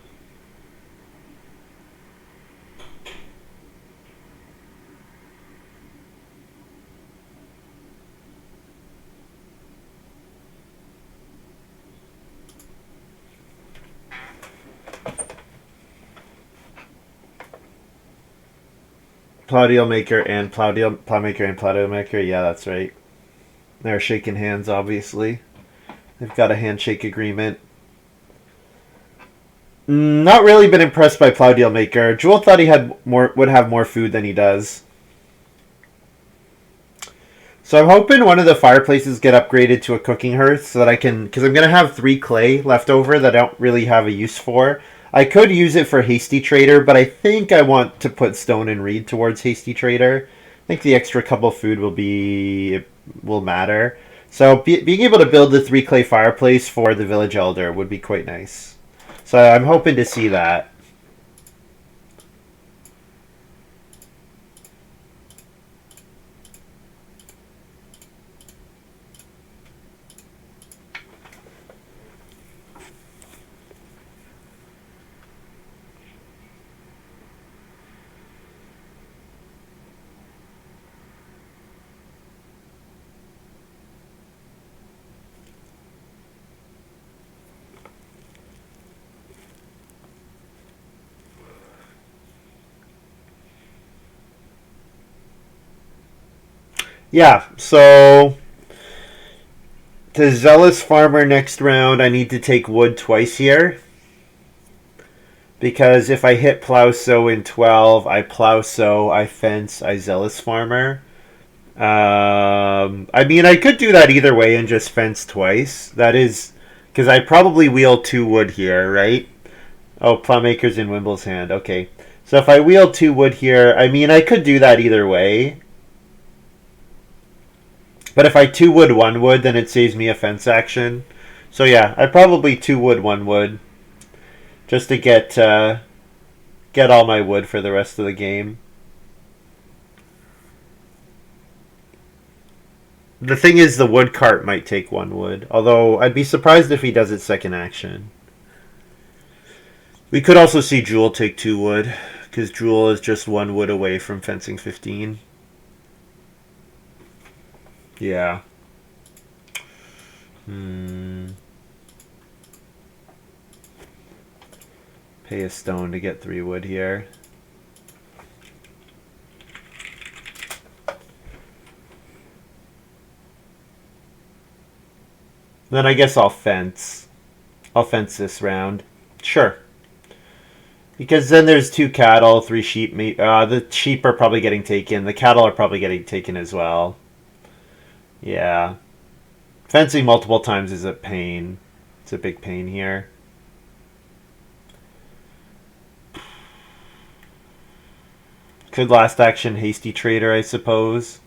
Plowmaker and Plowmaker. Yeah, that's right. They're shaking hands, obviously. They've got a handshake agreement. Not really been impressed by Plowmaker. Jewel thought he would have more food than he does. So I'm hoping one of the fireplaces get upgraded to a cooking hearth so that I can, because I'm gonna have 3 clay left over that I don't really have a use for. I could use it for Hasty Trader, but I think I want to put stone and reed towards Hasty Trader. I think the extra couple food will matter. So being able to build the 3 clay fireplace for the village elder would be quite nice. So I'm hoping to see that. Yeah, so to Zealous Farmer next round, I need to take wood twice here. Because if I hit Plow Sow in 12, I Plow Sow, I Fence, I Zealous Farmer. I mean, I could do that either way and just fence twice. That is, because I probably wheel 2 wood here, right? Oh, Plowmaker's in Wimble's hand. Okay. So if I wheel 2 wood here, I mean, I could do that either way. But if I 2 wood 1 wood, then it saves me a fence action. So yeah, I probably 2 wood 1 wood just to get all my wood for the rest of the game. The thing is, the wood cart might take 1 wood. Although, I'd be surprised if he does it second action. We could also see joool take 2 wood, because joool is just 1 wood away from fencing 15. Yeah. Pay a stone to get 3 wood here. Then I guess I'll fence. I'll fence this round. Sure. Because then there's 2 cattle, 3 sheep. The sheep are probably getting taken. The cattle are probably getting taken as well. Yeah. Fencing multiple times is a pain. It's a big pain here. Could last action Hasty Trader, I suppose.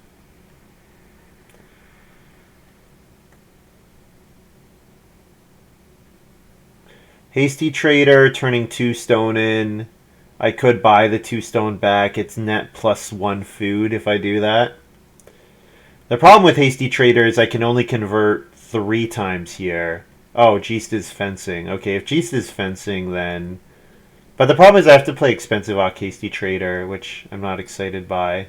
Hasty Trader, turning 2 stone in. I could buy the 2 stone back. It's net +1 food if I do that. The problem with Hasty Trader is I can only convert 3 times here. Oh, Jeast is fencing. Okay, if Jeast is fencing, then... But the problem is I have to play expensive Hasty Trader, which I'm not excited by.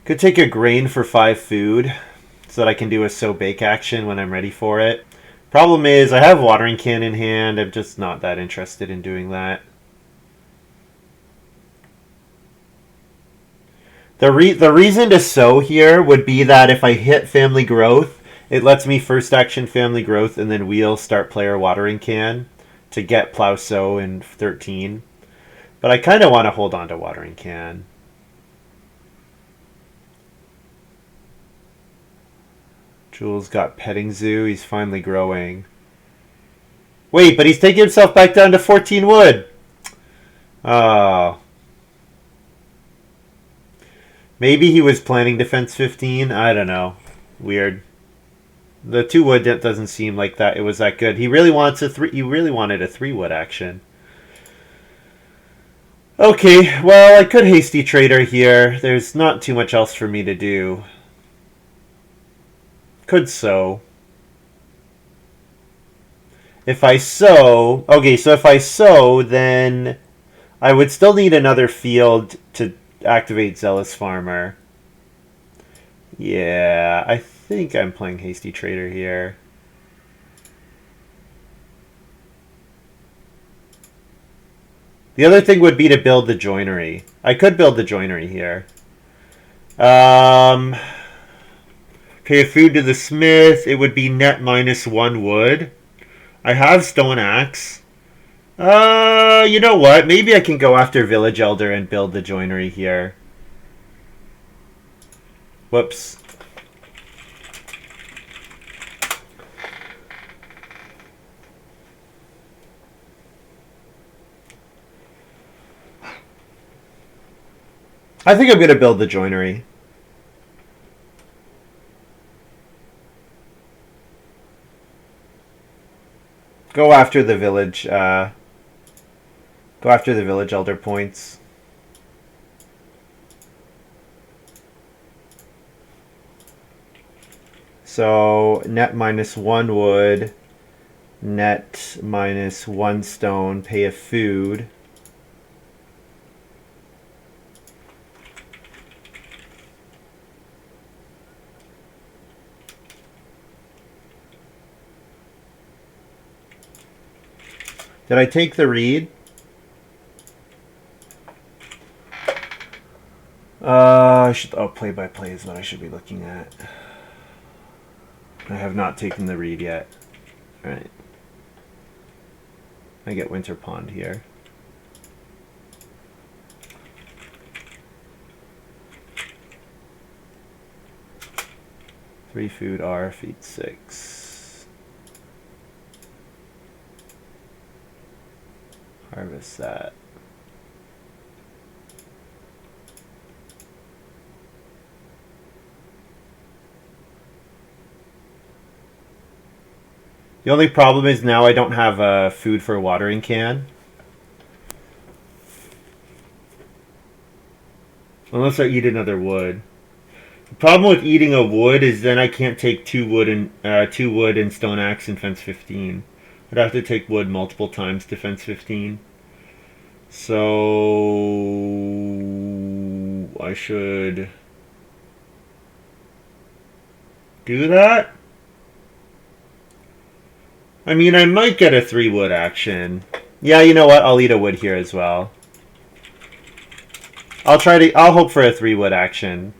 Could take a grain for 5 food so that I can do a sow bake action when I'm ready for it. Problem is, I have watering can in hand. I'm just not that interested in doing that. The reason to sow here would be that if I hit family growth, it lets me first action family growth and then wheel start player watering can to get plow sow in 13. But I kind of want to hold on to watering can. Jewel's got petting zoo. He's finally growing. Wait, but he's taking himself back down to 14 wood. Oh. Maybe he was planning defense 15. I don't know. Weird. The 2 wood doesn't seem like that. It was that good. He really wants a 3. He really wanted a 3 wood action. Okay, well, I could Hasty Trader here. There's not too much else for me to do. Could sow. If I sow... Okay, so if I sow, then I would still need another field to activate Zealous Farmer. Yeah, I think I'm playing Hasty Trader here. The other thing would be to build the joinery. I could build the joinery here. Pay food to the smith. It would be net -1 wood. I have stone axe. You know what? Maybe I can go after village elder and build the joinery here. Whoops. I think I'm going to build the joinery. Go after the village. Go after the village elder points. So net -1 wood, net -1 stone, pay a food. Did I take the read? Play by play is what I should be looking at. I have not taken the read yet. All right. I get Winter Pond here. Three food R, feed 6. Harvest that. The only problem is now I don't have a food for a watering can. Unless I eat another wood. The problem with eating a wood is then I can't take 2 wood and stone axe and fence 15. I'd have to take wood multiple times to fence 15. So I should do that. I mean, I might get a 3 wood action. Yeah, you know what? I'll eat a wood here as well. I'll hope for a 3 wood action.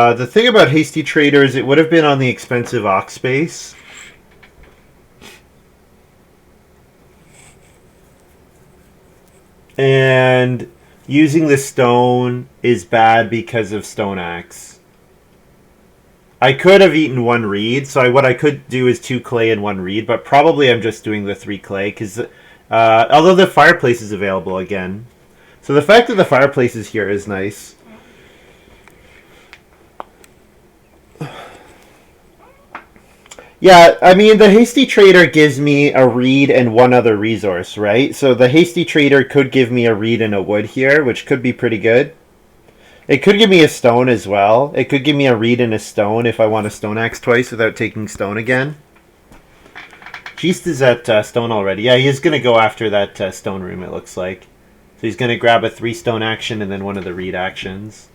The thing about Hasty Trader is it would have been on the expensive ox space. And using the stone is bad because of stone axe. I could have eaten 1 reed, so what I could do is 2 clay and 1 reed, but probably I'm just doing the 3 clay, because although the fireplace is available again. So the fact that the fireplace is here is nice. Yeah, I mean, the Hasty Trader gives me a reed and 1 other resource, right? So the Hasty Trader could give me a reed and a wood here, which could be pretty good. It could give me a stone as well. It could give me a reed and a stone if I want a stone axe twice without taking stone again. Jeast is at stone already. Yeah, he's going to go after that stone room, it looks like. So he's going to grab a 3 stone action and then 1 of the reed actions.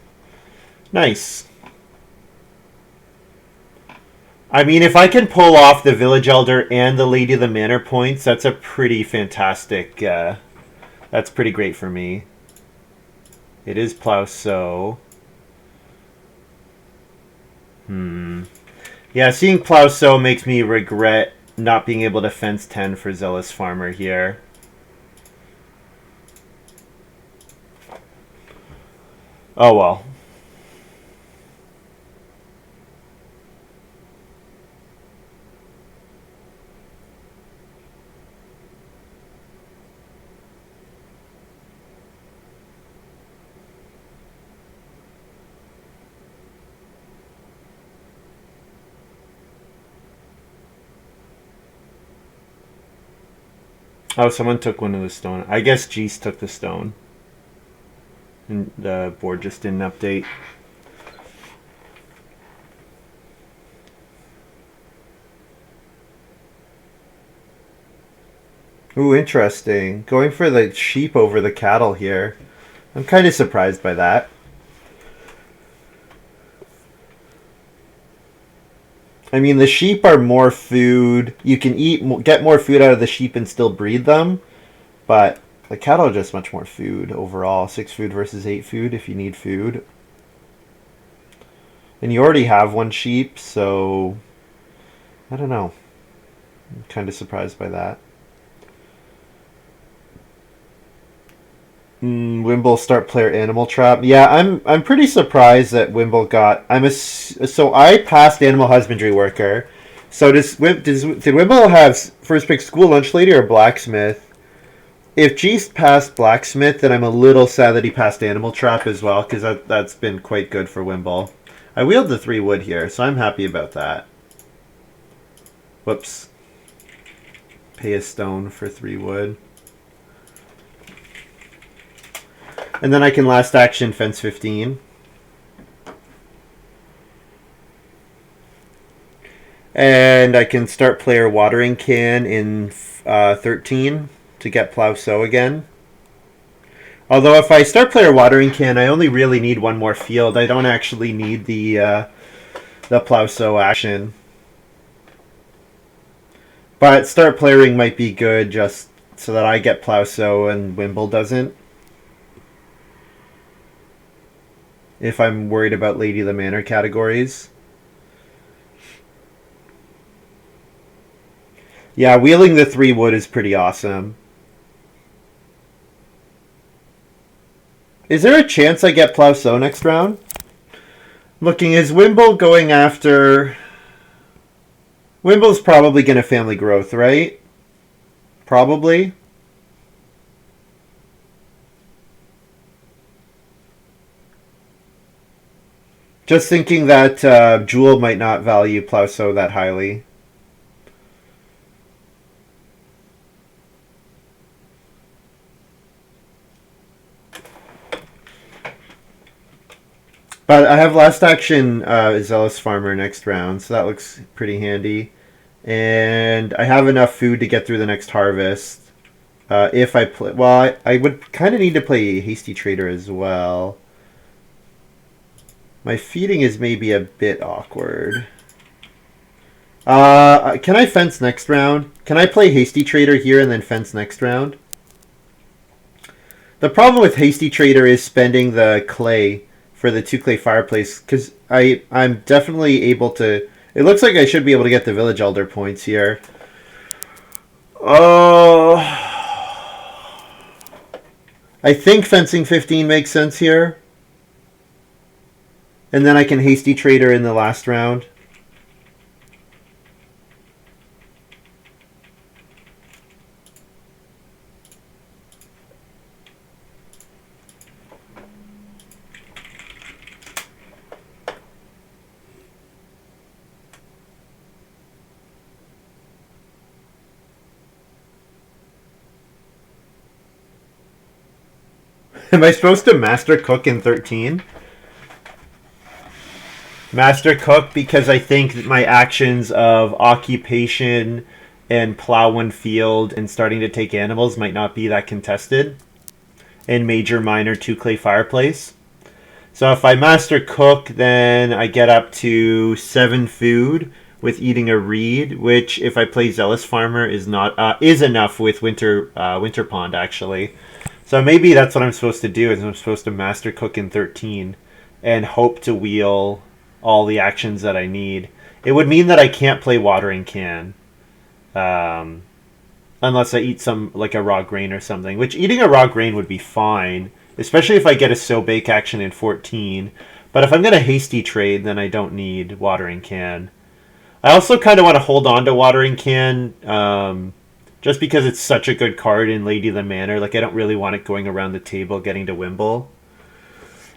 Nice. I mean, if I can pull off the Village Elder and the Lady of the Manor points, that's a pretty fantastic... that's pretty great for me. It is Plow Sow. Yeah, seeing Plow Sow makes me regret not being able to fence 10 for Zealous Farmer here. Oh well. Oh, someone took 1 of the stone. I guess Jeast took the stone. And the board just didn't update. Ooh, interesting. Going for the sheep over the cattle here. I'm kind of surprised by that. I mean, the sheep are more food. You can get more food out of the sheep and still breed them. But the cattle are just much more food overall. 6 food versus 8 food if you need food. And you already have 1 sheep, so... I don't know. I'm kind of surprised by that. Wimble start player Animal Trap. Yeah, I'm pretty surprised that Wimble got. So I passed Animal Husbandry Worker. So did Wimble have first pick School Lunch Lady or Blacksmith? If Jeast passed Blacksmith, then I'm a little sad that he passed Animal Trap as well, because that's been quite good for Wimble. I wheeled the 3 wood here, so I'm happy about that. Whoops. Pay a stone for 3 wood. And then I can last action fence 15. And I can start player watering can in 13 to get Plow Sow again. Although if I start player watering can, I only really need one more field. I don't actually need the plow sow action. But start playering might be good just so that I get plow sow and Wimble doesn't. If I'm worried about Lady of the Manor categories. Yeah, wheeling the 3 wood is pretty awesome. Is there a chance I get plow sow next round? Looking, is Wimble going after... Wimble's probably going to family growth, right? Probably. Just thinking that joool might not value plow sow that highly. But I have last action Zealous Farmer next round, so that looks pretty handy. And I have enough food to get through the next harvest. If I play... Well, I would kind of need to play Hasty Trader as well. My feeding is maybe a bit awkward. Can I fence next round? Can I play Hasty Trader here and then fence next round? The problem with Hasty Trader is spending the clay for the 2 clay fireplace, because I'm definitely able to... It looks like I should be able to get the village elder points here. Oh, I think fencing 15 makes sense here. And then I can Hasty Trader in the last round. Am I supposed to Master Cook in 13? Master Cook because I think that my actions of occupation and plow one field and starting to take animals might not be that contested. And major minor 2 clay fireplace. So if I Master Cook, then I get up to 7 food with eating a reed, which if I play Zealous Farmer is not is enough with Winter Pond actually. So maybe that's what I'm supposed to do, is I'm supposed to Master Cook in 13 and hope to wheel all the actions that I need. It would mean that I can't play Watering Can. Unless I eat some, like a raw grain or something. Which eating a raw grain would be fine. Especially if I get a sow bake action in 14. But if I'm going to hasty trade, then I don't need Watering Can. I also kind of want to hold on to Watering Can. Just because it's such a good card in Lady of the Manor. Like, I don't really want it going around the table getting to Wimble.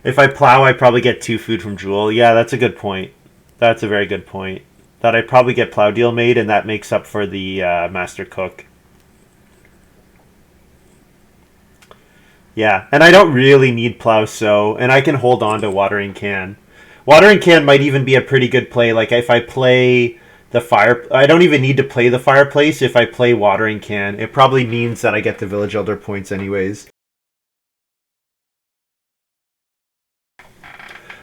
If I plow, I probably get 2 food from joool. Yeah, that's a good point. That's a very good point. That I probably get plow deal made, and that makes up for the Master Cook. Yeah, and I don't really need plow sow, and I can hold on to Watering Can. Watering Can might even be a pretty good play. Like, if I play the fire... I don't even need to play the fireplace if I play Watering Can. It probably means that I get the Village Elder points anyways.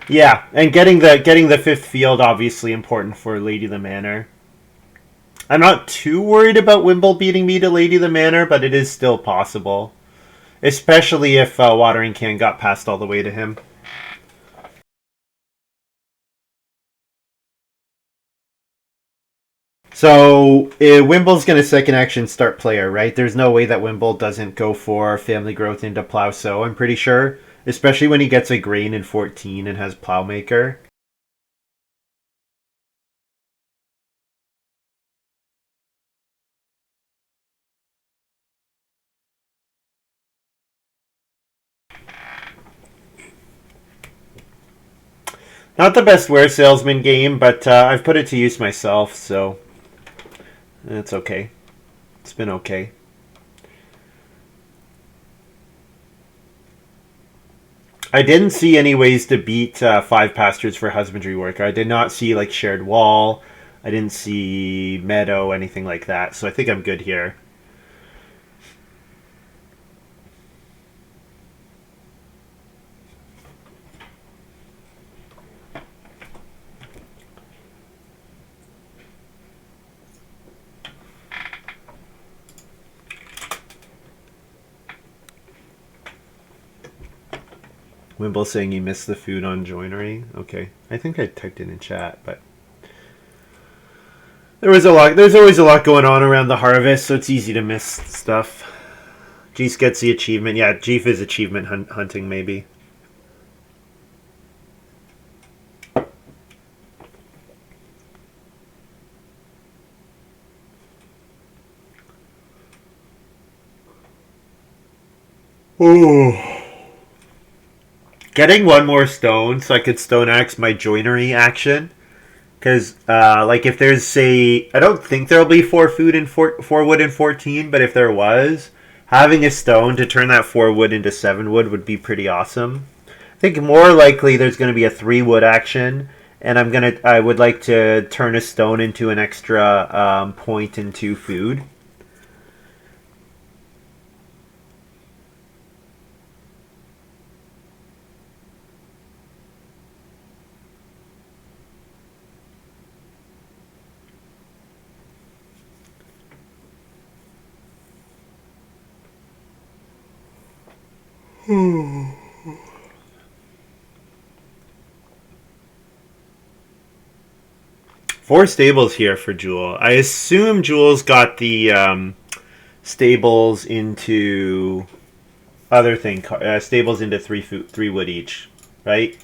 Yeah, and getting the 5th field obviously important for Lady of the Manor. I'm not too worried about Wimble beating me to Lady of the Manor, but it is still possible. Especially if Watering Can got passed all the way to him. So, Wimble's going to second action start player, right? There's no way that Wimble doesn't go for family growth into plow sow, I'm pretty sure. Especially when he gets a grain in 14 and has Plowmaker. Not the best ware salesman game, but I've put it to use myself, so it's okay. It's been okay. I didn't see any ways to beat 5 pastures for husbandry work. I did not see like shared wall. I didn't see meadow, anything like that. So I think I'm good here. Wimble saying he missed the food on joinery. Okay, I think I typed it in chat, but there was a lot. There's always a lot going on around the harvest, so it's easy to miss stuff. Jeast gets the achievement. Yeah, Jeef is achievement hunting, maybe. Ooh. Getting one more stone so I could stone axe my joinery action. Because, like, if there's, say, I don't think there'll be 4 wood in 14, but if there was, having a stone to turn that 4 wood into 7 wood would be pretty awesome. I think more likely there's going to be a 3 wood action, and I would like to turn a stone into an extra point into food. Four stables here for Jewel. I assume Jewel's got the stables into other thing. Stables into 3 wood each, right?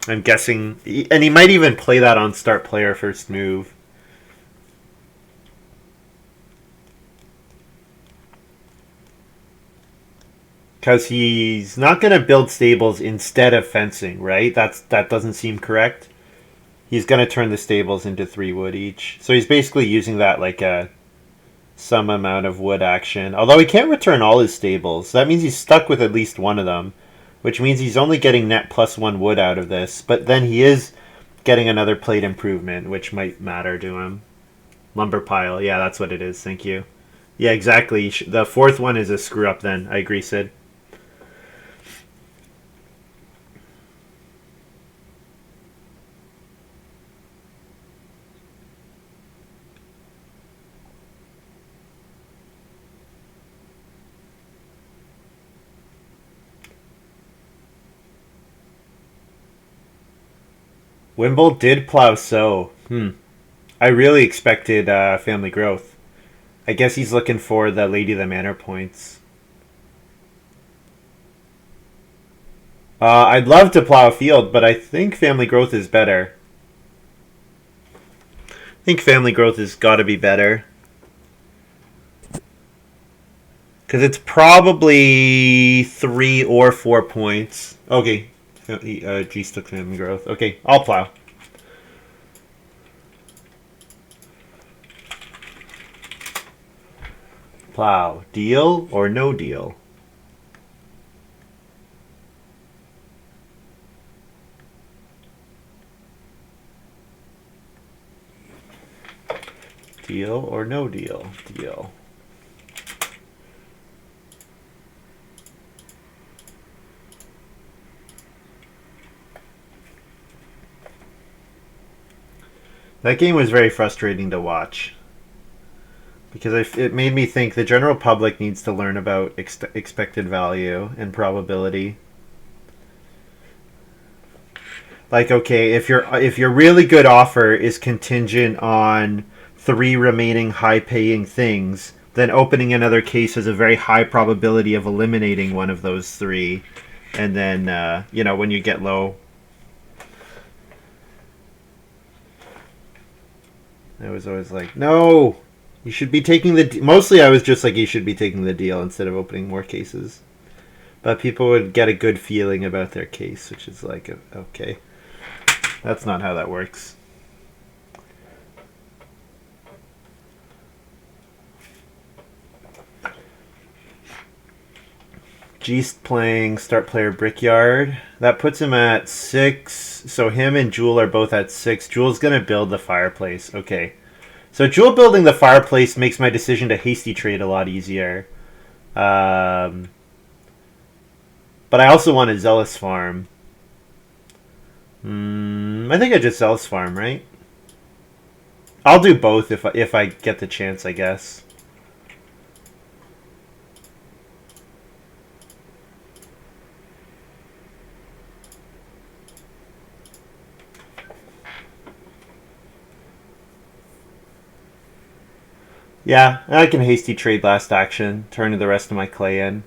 I'm guessing, and he might even play that on start player first move. Because he's not going to build stables instead of fencing, right? That doesn't seem correct. He's going to turn the stables into 3 wood each. So he's basically using that like some amount of wood action. Although he can't return all his stables. That means he's stuck with at least one of them. Which means he's only getting net +1 wood out of this. But then he is getting another plate improvement, which might matter to him. Lumber pile. Yeah, that's what it is. Thank you. Yeah, exactly. The 4th one is a screw up then. I agree, Sid. Wimble did plow sow. I really expected family growth. I guess he's looking for the Lady of the Manor points. I'd love to plow a field, but I think family growth is better. I think family growth has got to be better. Because it's probably 3 or 4 points. Okay. G took family growth. Okay, I'll plow. Plow. Deal or no deal? Deal or no deal? Deal. That game was very frustrating to watch. Because it made me think the general public needs to learn about expected value and probability. Like, okay, if your really good offer is contingent on 3 remaining high-paying things, then opening another case has a very high probability of eliminating one of those 3. And then, when you get low, I was always like, no, you should be taking the... Mostly I was just like, you should be taking the deal instead of opening more cases. But people would get a good feeling about their case, which is like, okay, that's not how that works. Jeast playing start player Brickyard. That puts him at 6. So him and Jewel are both at 6. Jewel's going to build the fireplace. Okay. So Jewel building the fireplace makes my decision to hasty trade a lot easier. But I also want a Zealous farm. I think I just Zealous farm, right? I'll do both if I get the chance, I guess. Yeah, I can hasty trade last action, turn the rest of my clay in.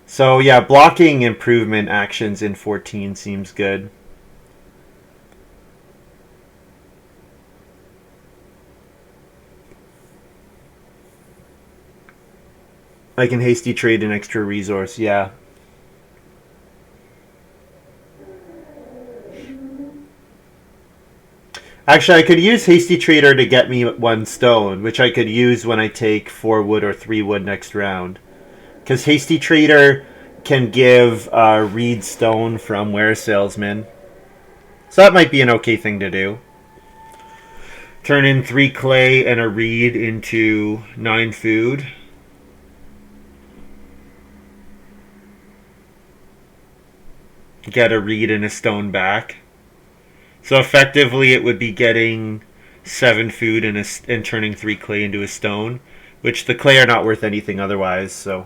So yeah, blocking improvement actions in 14 seems good. I can hasty trade an extra resource, yeah. Actually, I could use Hasty Trader to get me 1 stone, which I could use when I take 4 wood or 3 wood next round. Because Hasty Trader can give Reed Stone from Ware Salesman. So that might be an okay thing to do. Turn in 3 clay and a reed into 9 food. Get a reed and a stone back. So effectively, it would be getting 7 food and turning 3 clay into a stone, which the clay are not worth anything otherwise. So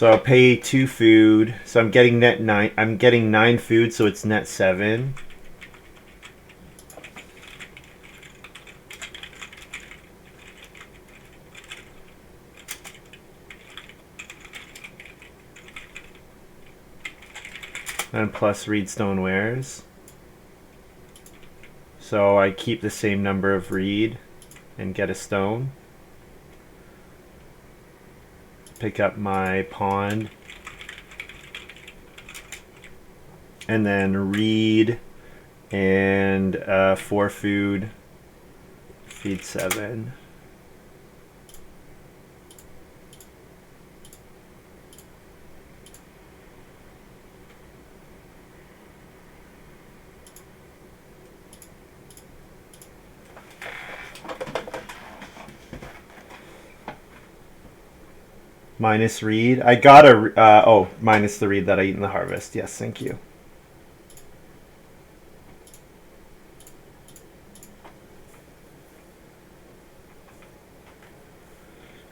I'll pay 2 food. So I'm getting net 9. I'm getting 9 food, so it's net 7. And plus reedstone wares. So I keep the same number of reed and get a stone. Pick up my pond. And then reed and 4 food. Feed 7. Minus reed. I got a minus the reed that I eat in the harvest. Yes, thank you.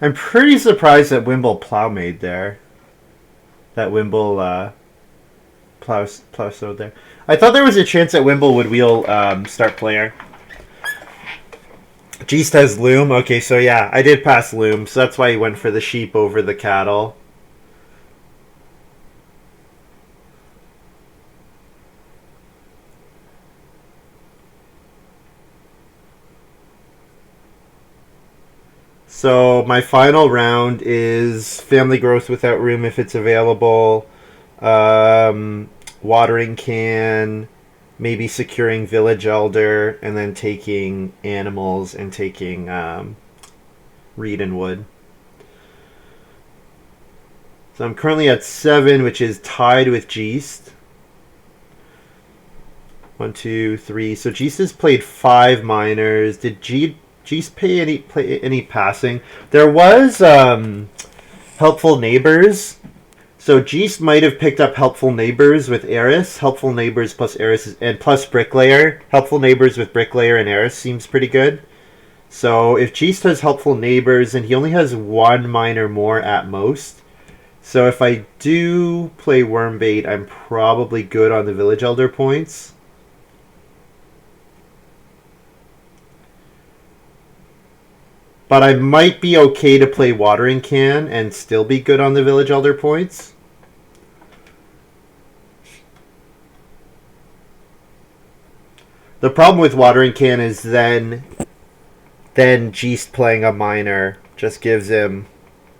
I'm pretty surprised that Wimble plow made there. That Wimble plow sowed there. I thought there was a chance that Wimble would wheel start player. Jeast has loom. Okay, so yeah, I did pass loom, so that's why he went for the sheep over the cattle. So my final round is family growth without room if it's available, watering can, maybe securing village elder, and then taking animals and taking reed and wood. So I'm currently at 7, which is tied with Jeast. 1, 2, 3. So Jeast has played 5 minors. Did Jeast play any passing? There was helpful neighbors. So Jeast might have picked up helpful neighbors with Eris. Helpful neighbors plus Eris and plus bricklayer. Helpful neighbors with bricklayer and Eris seems pretty good. So if Jeast has helpful neighbors and he only has 1 minor more at most. So if I do play Wormbait, I'm probably good on the village elder points. But I might be okay to play watering can and still be good on the village elder points. The problem with watering can is then Jeast playing a minor just gives him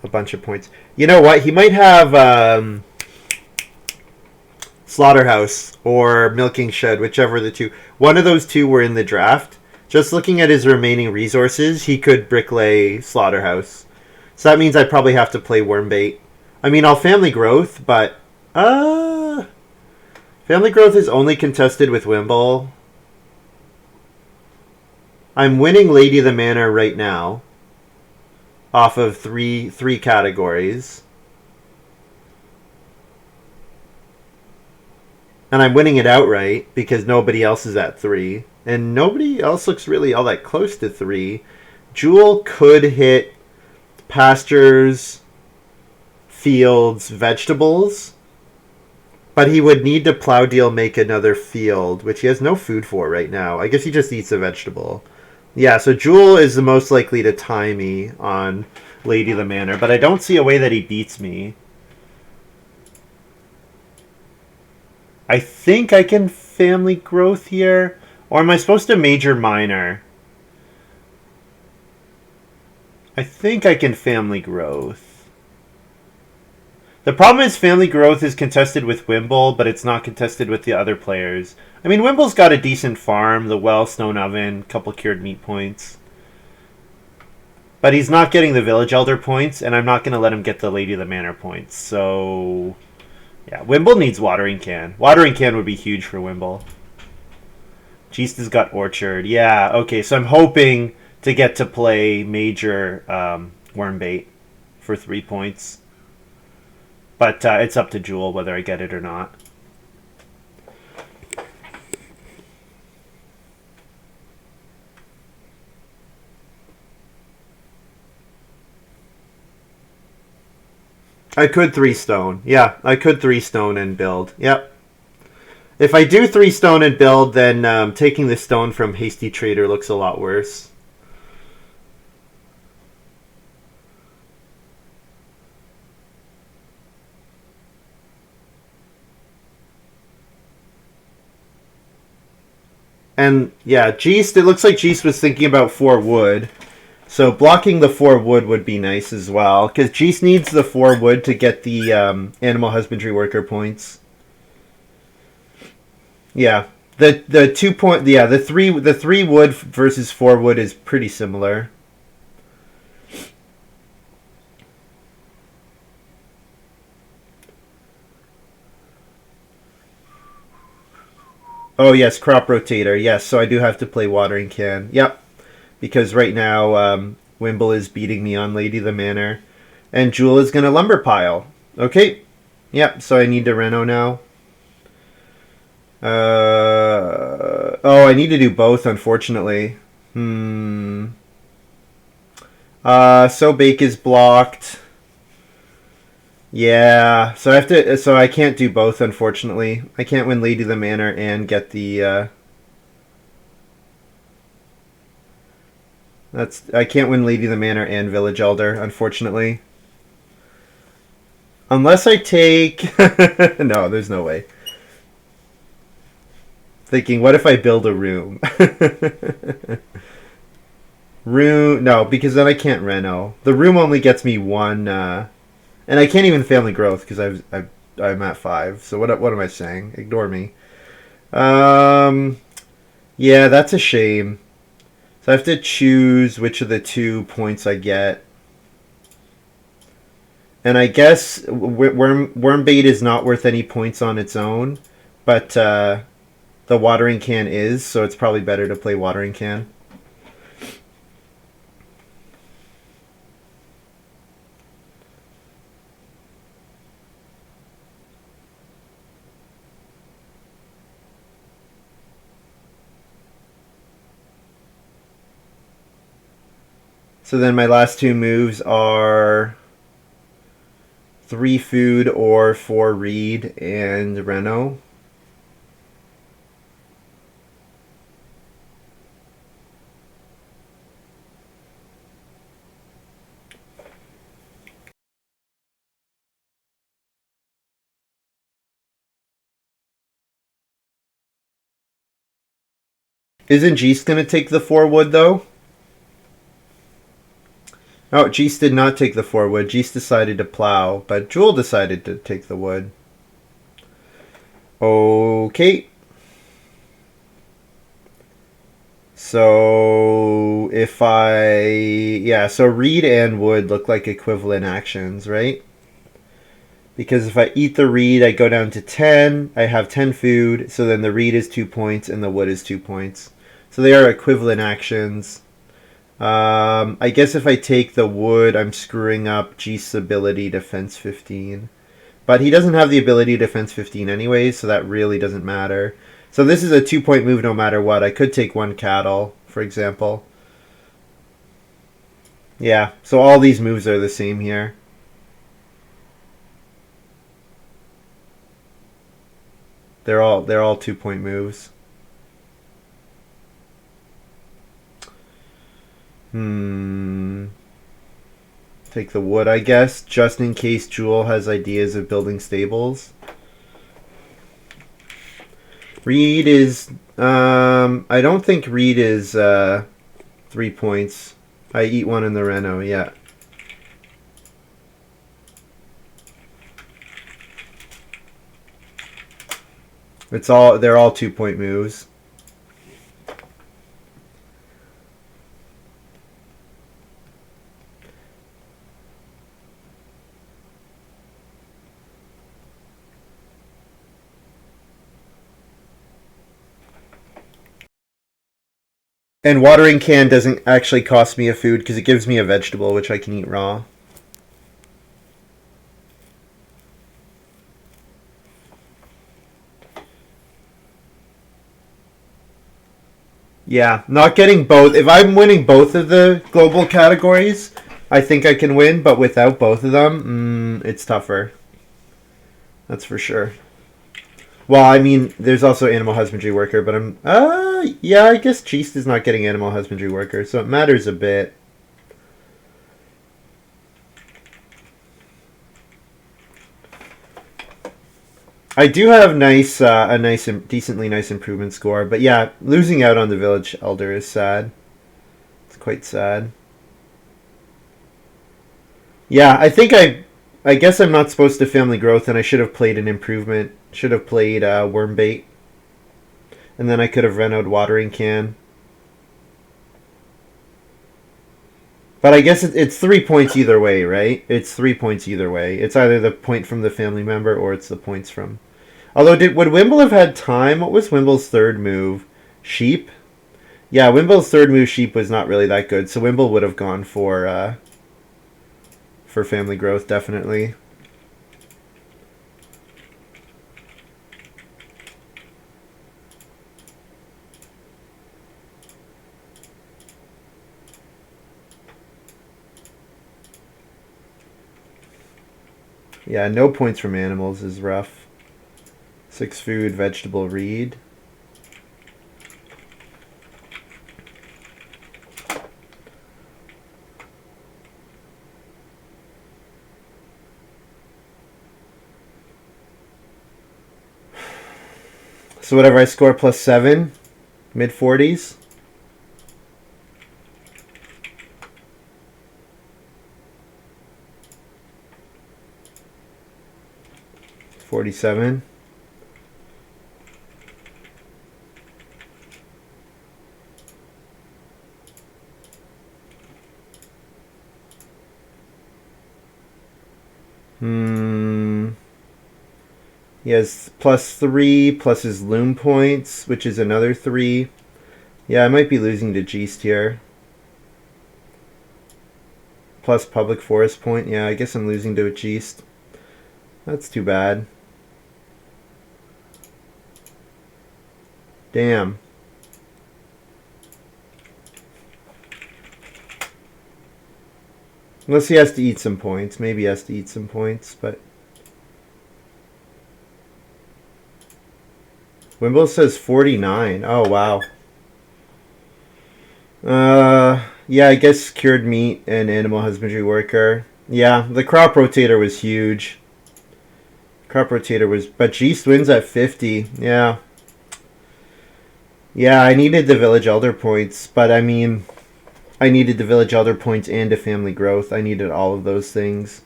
a bunch of points. You know what? He might have Slaughterhouse or Milking Shed, whichever the two. One of those two were in the draft. Just looking at his remaining resources, he could bricklay Slaughterhouse. So that means I probably have to play Wormbait. I mean, I'll family growth, but family growth is only contested with Wimble. I'm winning Lady of the Manor right now off of three categories. And I'm winning it outright because nobody else is at 3. And nobody else looks really all that close to 3. Jewel could hit pastures, fields, vegetables, but he would need to plow deal make another field, which he has no food for right now. I guess he just eats a vegetable. Yeah, so Jewel is the most likely to tie me on Lady of the Manor, but I don't see a way that he beats me. I think I can family growth here. Or am I supposed to major minor? I think I can family growth. The problem is family growth is contested with Wimble, but it's not contested with the other players. I mean, Wimble's got a decent farm, the well, stone oven, couple cured meat points. But he's not getting the village elder points, and I'm not going to let him get the Lady of the Manor points. So, yeah, Wimble needs watering can. Watering can would be huge for Wimble. Jeast has got orchard. Yeah, okay, so I'm hoping to get to play major worm bait for 3 points. But it's up to Jewel whether I get it or not. I could 3 stone. Yeah, I could 3 stone and build. Yep. If I do 3 stone and build, then taking the stone from Hasty Trader looks a lot worse. And yeah, Jeast, it looks like Jeast was thinking about 4 wood. So blocking the 4 wood would be nice as well. Because Jeast needs the 4 wood to get the animal husbandry worker points. Yeah. The 2 point the 3 wood versus 4 wood is pretty similar. Oh yes, crop rotator. Yes, so I do have to play watering can. Yep. Because right now Wimble is beating me on Lady of the Manor. And Jewel is going to lumber pile. Okay. Yep, so I need to reno now. I need to do both, unfortunately. So bake is blocked. Yeah, so I have to. So I can't do both, unfortunately. I can't win Lady of the Manor and get the. I can't win Lady of the Manor and Village Elder, unfortunately. Unless I take. No, there's no way. Thinking, what if I build a room? Room, no, because then I can't reno. The room only gets me 1, and I can't even family growth because I'm at 5. So what am I saying? Ignore me. Yeah, that's a shame. So I have to choose which of the 2 points I get. And I guess worm bait is not worth any points on its own, but the watering can is, so it's probably better to play watering can. So then my last 2 moves are 3 food or 4 reed and reno. Isn't Jeast going to take the 4 wood though? Oh, Jeast did not take the 4 wood. Jeast decided to plow, but Jewel decided to take the wood. Okay. So if so reed and wood look like equivalent actions, right? Because if I eat the reed, I go down to 10. I have 10 food, so then the reed is 2 points and the wood is 2 points. So they are equivalent actions. I guess if I take the wood, I'm screwing up Jeast's ability, defense 15. But he doesn't have the ability to defense 15 anyways, so that really doesn't matter. So this is a 2-point move no matter what. I could take 1 cattle, for example. Yeah, so all these moves are the same here. They're all 2-point moves. Take the wood, I guess, just in case joool has ideas of building stables. Reed is... I don't think Reed is 3 points. I eat 1 in the reno, yeah. They're all 2-point moves. And watering can doesn't actually cost me a food because it gives me a vegetable which I can eat raw. Yeah, not getting both. If I'm winning both of the global categories, I think I can win, but without both of them, it's tougher. That's for sure. Well, I mean, there's also animal husbandry worker, but yeah, I guess Jeast is not getting animal husbandry worker, so it matters a bit. I do have decently nice improvement score, but yeah, losing out on the village elder is sad. It's quite sad. Yeah, I guess I'm not supposed to family growth, and I should have played an improvement. Should have played worm bait, and then I could have renoed watering can. But I guess it's 3 points either way, right? It's 3 points either way. It's either the point from the family member or it's the points from. Although, would Wimble have had time? What was Wimble's third move? Sheep? Yeah, Wimble's third move, sheep, was not really that good. So Wimble would have gone for family growth, definitely. Yeah, no points from animals is rough. 6 food, vegetable, reed. So whatever I score plus 7, mid 40s. $47. He has +3 plus his loom points, which is another 3. Yeah, I might be losing to Jeast here. Plus public forest point. Yeah, I guess I'm losing to a Jeast. That's too bad. Damn. Unless he has to eat some points. Maybe he has to eat some points, but... Wimble says 49. Oh, wow. Yeah, I guess cured meat and animal husbandry worker. Yeah, the crop rotator was huge. Crop rotator was... But Jeast wins at 50. Yeah. Yeah, I needed the village elder points, but I mean... I needed the village elder points and a family growth. I needed all of those things.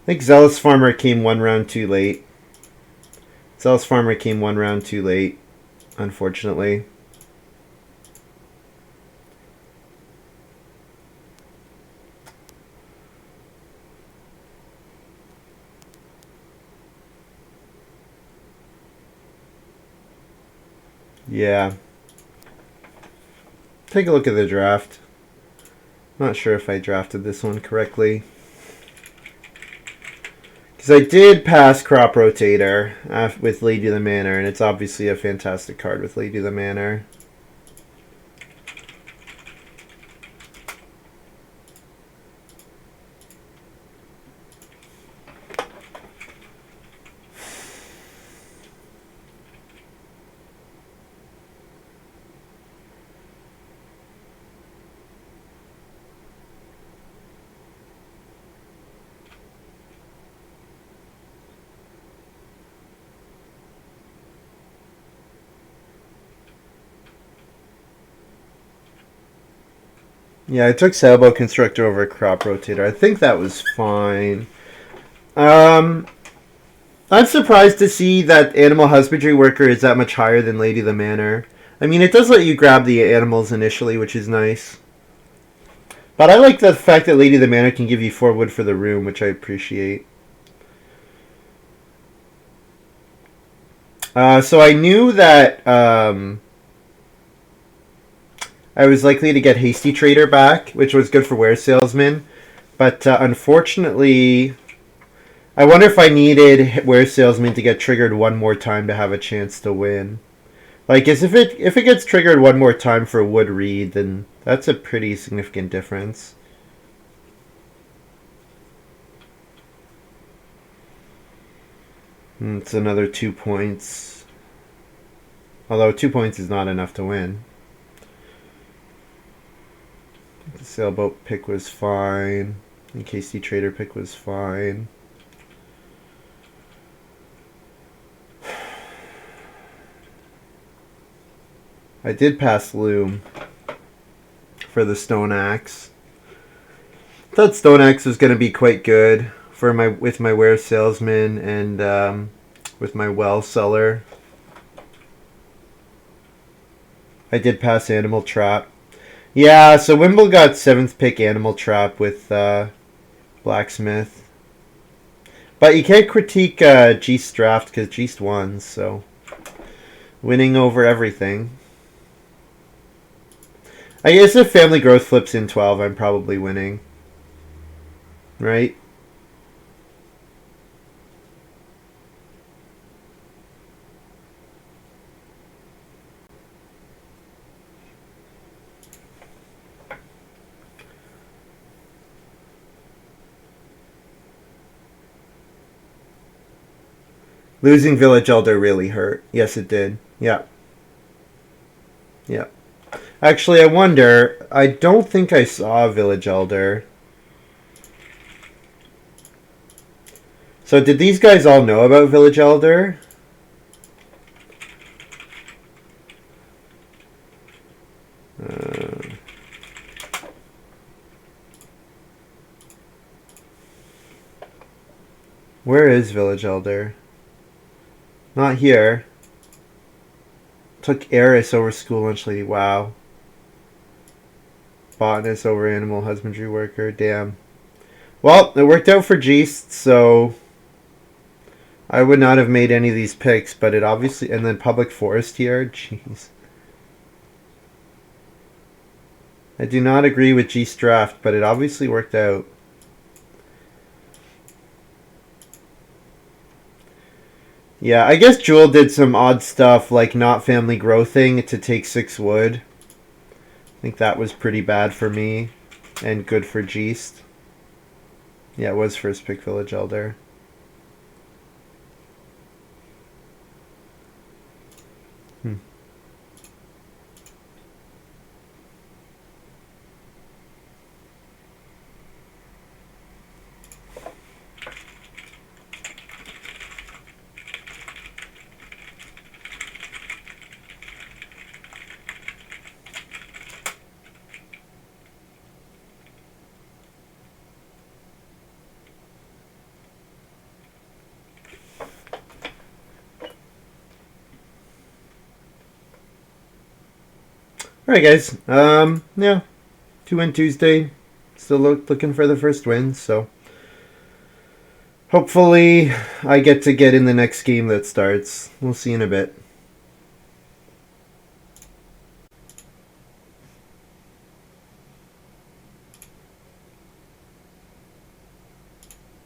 I think Zealous Farmer came 1 round too late. Zealous Farmer came 1 round too late, unfortunately. Yeah. Take a look at the draft. Not sure if I drafted this one correctly. I did pass Crop Rotator with Lady of the Manor, and it's obviously a fantastic card with Lady of the Manor. Yeah, I took Sailboat Constructor over Crop Rotator. I think that was fine. I'm surprised to see that Animal Husbandry Worker is that much higher than Lady of the Manor. I mean, it does let you grab the animals initially, which is nice. But I like the fact that Lady of the Manor can give you 4 wood for the room, which I appreciate. So I knew that I was likely to get Hasty Trader back, which was good for Ware Salesman. But unfortunately, I wonder if I needed Ware Salesman to get triggered one more time to have a chance to win. Like, if it gets triggered one more time for Wood Reed, then that's a pretty significant difference. It's another 2 points. Although 2 points is not enough to win. The Sailboat pick was fine. The KC Trader pick was fine. I did pass Loom for the Stone Axe. I thought Stone Axe was going to be quite good for with my Ware Salesman and with my Well Seller. I did pass Animal Trap. Yeah, so Wimble got 7th pick Animal Trap with Blacksmith. But you can't critique Jeast draft because Jeast won, so winning over everything. I guess if Family Growth flips in 12, I'm probably winning. Right? Losing Village Elder really hurt. Yes, it did. Yeah. Yeah. Actually, I wonder. I don't think I saw Village Elder. So did these guys all know about Village Elder? Where is Village Elder? Not here. Took Eris over School Lunch Lady. Wow. Botanist over Animal Husbandry Worker. Damn. Well, it worked out for Jeast, so I would not have made any of these picks, but it obviously... And then Public Forest here. Jeez. I do not agree with Jeast draft, but it obviously worked out. Yeah, I guess Jewel did some odd stuff, like not family growthing to take 6 wood. I think that was pretty bad for me, and good for Jeast. Yeah, it was first pick Village Elder. Alright guys, yeah, 2-win Tuesday, still looking for the first win, so hopefully I get in the next game that starts. We'll see in a bit.